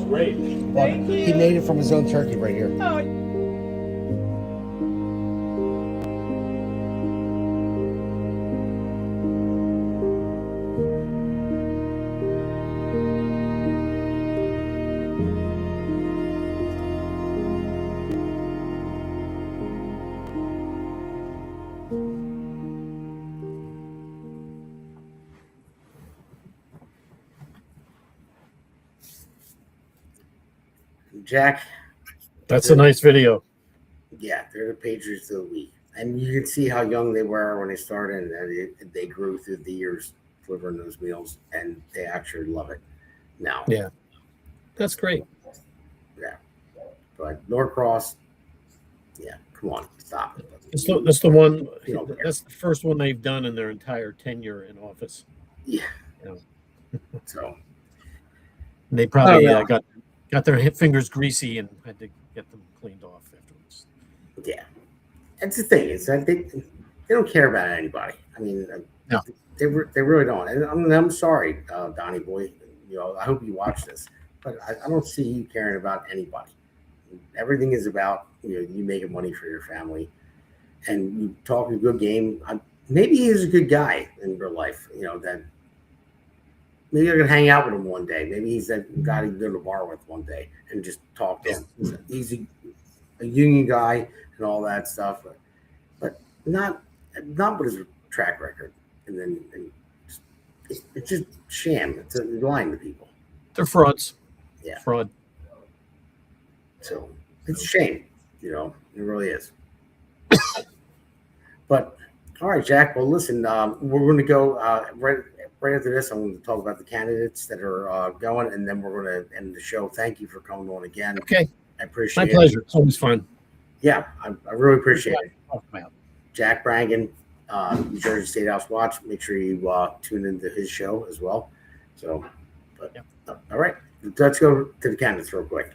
Great. He made it from his own turkey right here. Oh. Jack. That's a nice video. Yeah, they're the Patriots of the week. And you can see how young they were when they started, and they grew through the years delivering those meals, and they actually love it now. Yeah, that's great. Yeah, but Norcross, yeah, come on, stop it. That's the one. That's the first one they've done in their entire tenure in office. Yeah. You know. So they probably got their fingers greasy and had to get them cleaned off afterwards. Yeah, that's the thing is that they don't care about anybody. I mean, no. They really don't. And I'm sorry, Donnie boy. I hope you watch this, but I don't see you caring about anybody. Everything is about you making money for your family, and you talk a good game. Maybe he's a good guy in real life. That maybe I could hang out with him one day. Maybe he's that guy you go to the bar with one day and just talk to him. He's a union guy and all that stuff, but not with his track record. And then it's just sham. It's lying to people. They're frauds. Yeah, fraud. So it's a shame. It really is. But all right, Jack. Well, listen, we're going to go right after this. I'm going to talk about the candidates that are going, and then we're going to end the show. Thank you for coming on again. Okay, I appreciate it. My pleasure. It's always fun. Yeah, I really appreciate it. Jack Brangan, New Jersey State House Watch. Make sure you tune into his show as well. So, but all right, let's go to the candidates real quick.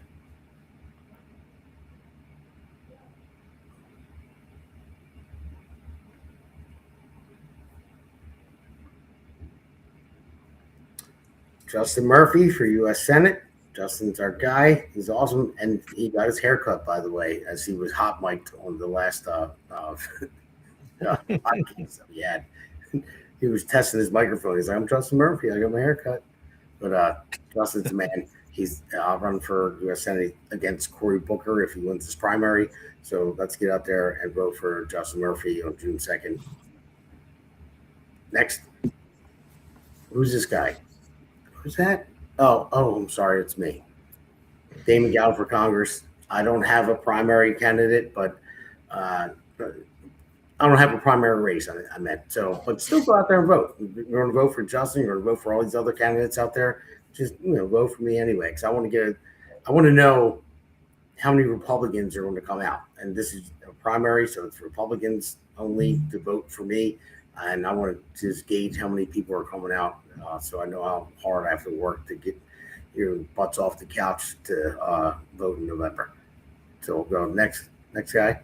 Justin Murphy for U.S. Senate. Justin's our guy. He's awesome, and he got his haircut, by the way, as he was hot mic'd on the last podcast that we had. He was testing his microphone. He's like, "I'm Justin Murphy. I got my haircut." But Justin's a man. He's running for U.S. Senate against Cory Booker if he wins this primary. So let's get out there and vote for Justin Murphy on June 2nd. Next, who's this guy? Who's that? Oh, I'm sorry. It's me. Damon Galdo for Congress. I don't have a primary candidate, but I don't have a primary race. I meant so, but still go out there and vote. You're going to vote for Justin. You're going to vote for all these other candidates out there. Just vote for me anyway, because I want to know how many Republicans are going to come out. And this is a primary, so it's Republicans only to vote for me. And I want to just gauge how many people are coming out, so I know how hard I have to work to get your butts off the couch to vote in November. So we'll go next guy.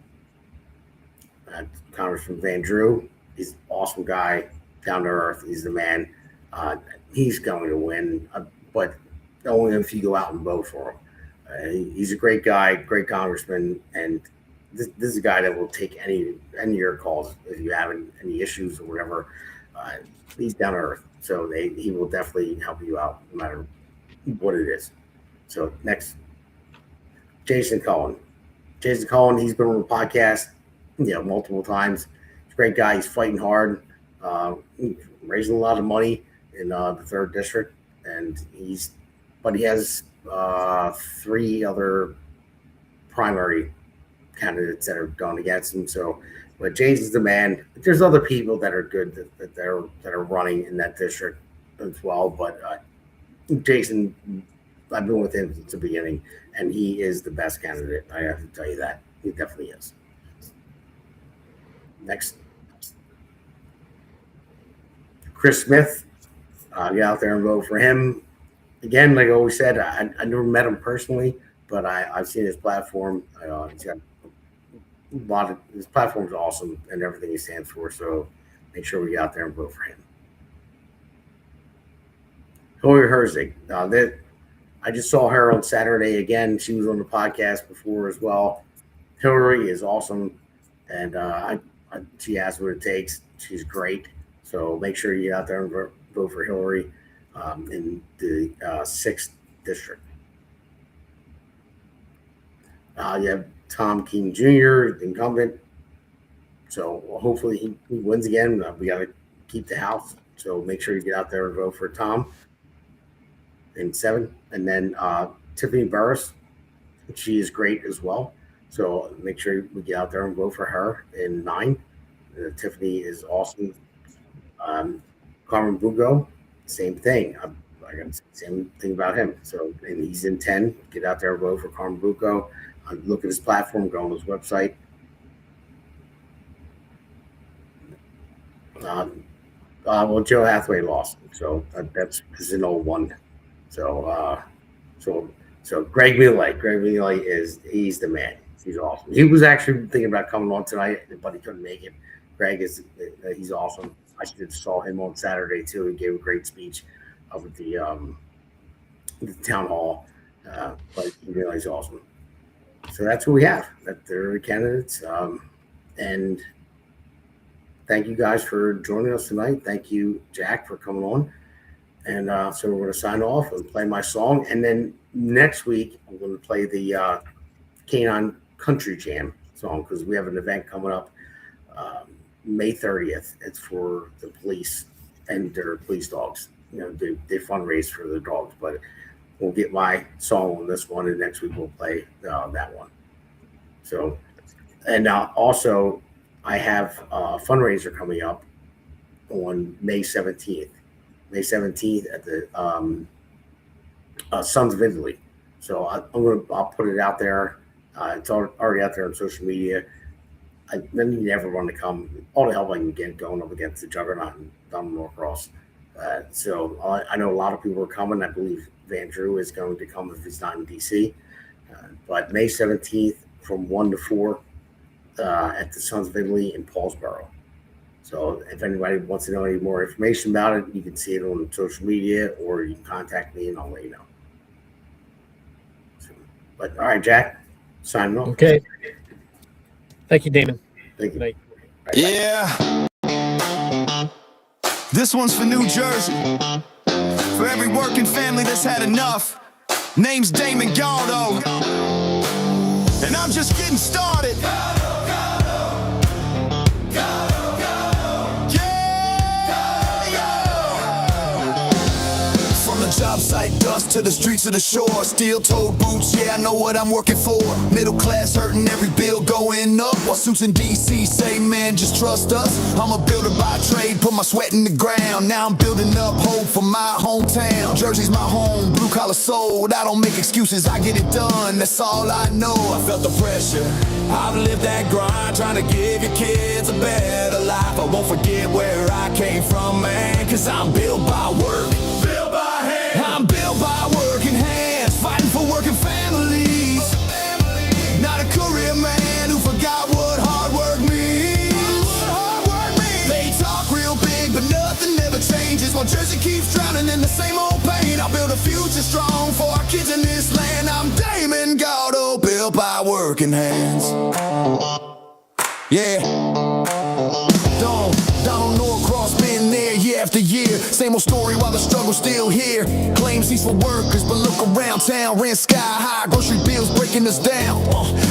Congressman Van Drew. He's an awesome guy, down to earth. He's the man. He's going to win, but only if you go out and vote for him. He's a great guy, great congressman, and this is a guy that will take any of your calls if you have any issues or whatever. He's down to earth, so he will definitely help you out no matter what it is. So next, Jason Cohen. Jason Cohen, he's been on the podcast, multiple times. He's a great guy. He's fighting hard, raising a lot of money in the 3rd district, and he has 3 other primary candidates that are going against him. So, but Jason's the man. There's other people that are good that are running in that district as well. But Jason, I've been with him since the beginning, and he is the best candidate. I have to tell you that. He definitely is. Next, Chris Smith. Get out there and vote for him. Again, like I always said, I never met him personally, but I've seen his platform. He's got a lot of his platform is awesome and everything he stands for. So make sure we get out there and vote for him. Hillary Herzig. I just saw her on Saturday again. She was on the podcast before as well. Hillary is awesome, and she has what it takes. She's great. So make sure you get out there and vote for Hillary in the 6th district. You have Tom Keene Jr., the incumbent. So hopefully he wins again. We got to keep the House. So make sure you get out there and vote for Tom in 7. And then Tiffany Burris, She is great as well. So make sure we get out there and vote for her in 9. Tiffany is awesome. Carmen Bugo, same thing. I got the same thing about him. So, and he's in 10. Get out there and vote for Carmen Bugo. Look at his platform, go on his website. Well, Joe Hathaway lost, so that's an old one. So Greg Muley he's the man. He's awesome. He was actually thinking about coming on tonight, but he couldn't make it. He's awesome. I just saw him on Saturday too. He gave a great speech up at the town hall. But he really is awesome. So that's what we have. They're the candidates. And thank you guys for joining us tonight. Thank you, Jack, for coming on. And so we're going to sign off and play my song. And then next week, I'm going to play the Canine Country Jam song because we have an event coming up May 30th. It's for the police and their police dogs. You know, they fundraise for the dogs, but we'll get my song on this one, and next week we'll play that one. So, and also I have a fundraiser coming up on May 17th. May 17th at the Sons of Italy. So I'll put it out there. It's already out there on social media. I need everyone to come. All the help I can get going up against the juggernaut and Donald Norcross. So I know a lot of people are coming. I believe Van Drew is going to come if he's not in DC. But May 17th from 1 to 4 at the Sons of Italy in Paulsboro. So if anybody wants to know any more information about it, you can see it on social media or you can contact me and I'll let you know. So, but all right, Jack, signing off. Okay. Thank you, Damon. Thank you. Good night. Yeah. This one's for New Jersey. For every working family that's had enough. Name's Damon Galdo. And I'm just getting started. Job site dust to the streets of the shore. Steel-toed boots, yeah, I know what I'm working for. Middle class hurting, every bill going up. While suits in DC say, man, just trust us. I'm a builder by trade, put my sweat in the ground. Now I'm building up hope for my hometown. Jersey's my home, blue-collar soul. I don't make excuses, I get it done, that's all I know. I felt the pressure, I've lived that grind, trying to give your kids a better life. I won't forget where I came from, man, cause I'm built by work. I'm built by working hands, fighting for working families. Not a career man who forgot what hard work means. They talk real big, but nothing ever changes. While Jersey keeps drowning in the same old pain, I'll build a future strong for our kids in this land. I'm Damon Galdo, built by working hands. Yeah. Donald Norcross been there year after year. Same old story while the struggle's still here. Claims he's for workers, but look around town. Rent sky high, grocery bills breaking us down.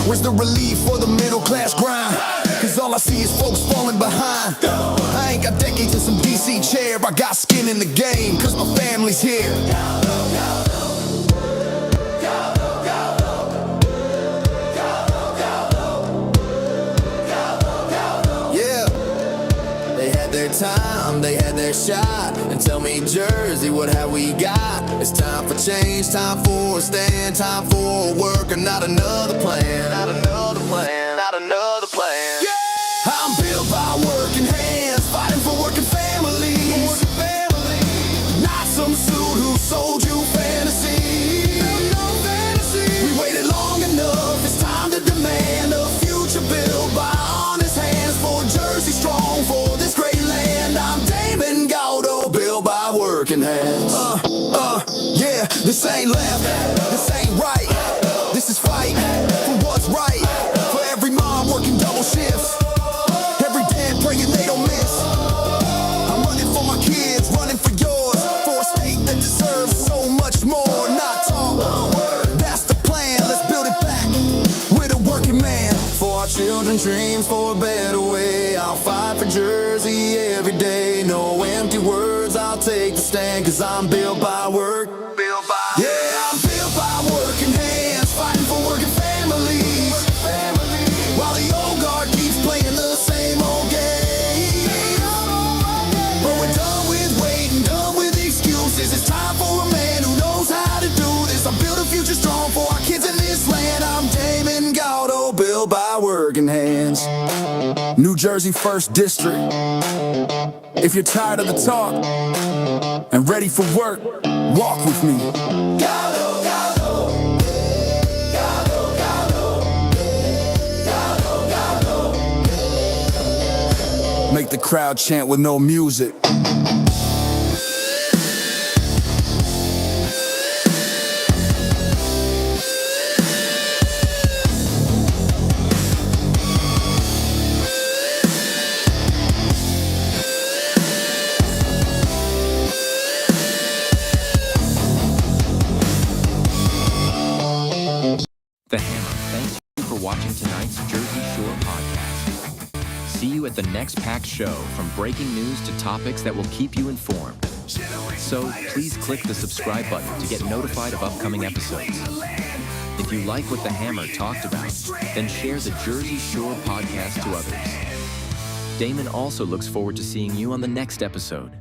Where's the relief for the middle class grind? Cause all I see is folks falling behind. I ain't got decades in some DC chair. I got skin in the game, cause my family's here. Time, they had their shot, and tell me, Jersey, what have we got? It's time for change, time for a stand, time for work, and not another plan, not another plan, not another plan. Yeah! I'm built by working hands, fighting for working families. Not some suit who sold you fantasy. No fantasy. We waited long enough, it's time to demand a future built by honest hands for Jersey strong, for this great land. I'm Damon Galdo, built by working hands. Yeah, this ain't left, this ain't right. This is fight for what's right. For every mom working double shifts, every dad praying they don't miss. I'm running for my kids, running for yours, for a state that deserves so much more. Not talk, that's the plan. Let's build it back with a working man. For our children's dreams, for a better way. I'll fight for Jersey every day. No empty words, I'll take the stand. Cause I'm built by work. Yeah, I'm built by working hands, fighting for working Jersey 1st District. If you're tired of the talk and ready for work, walk with me. Galdo, Galdo. Galdo, Galdo. Galdo, Galdo. Make the crowd chant with no music. The Hammer thanks you for watching tonight's Jersey Shore podcast. See you at the next packed show, from breaking news to topics that will keep you informed. So please click the subscribe button to get notified of upcoming episodes. If you like what the Hammer talked about, then share the Jersey Shore podcast to others. Damon also looks forward to seeing you on the next episode.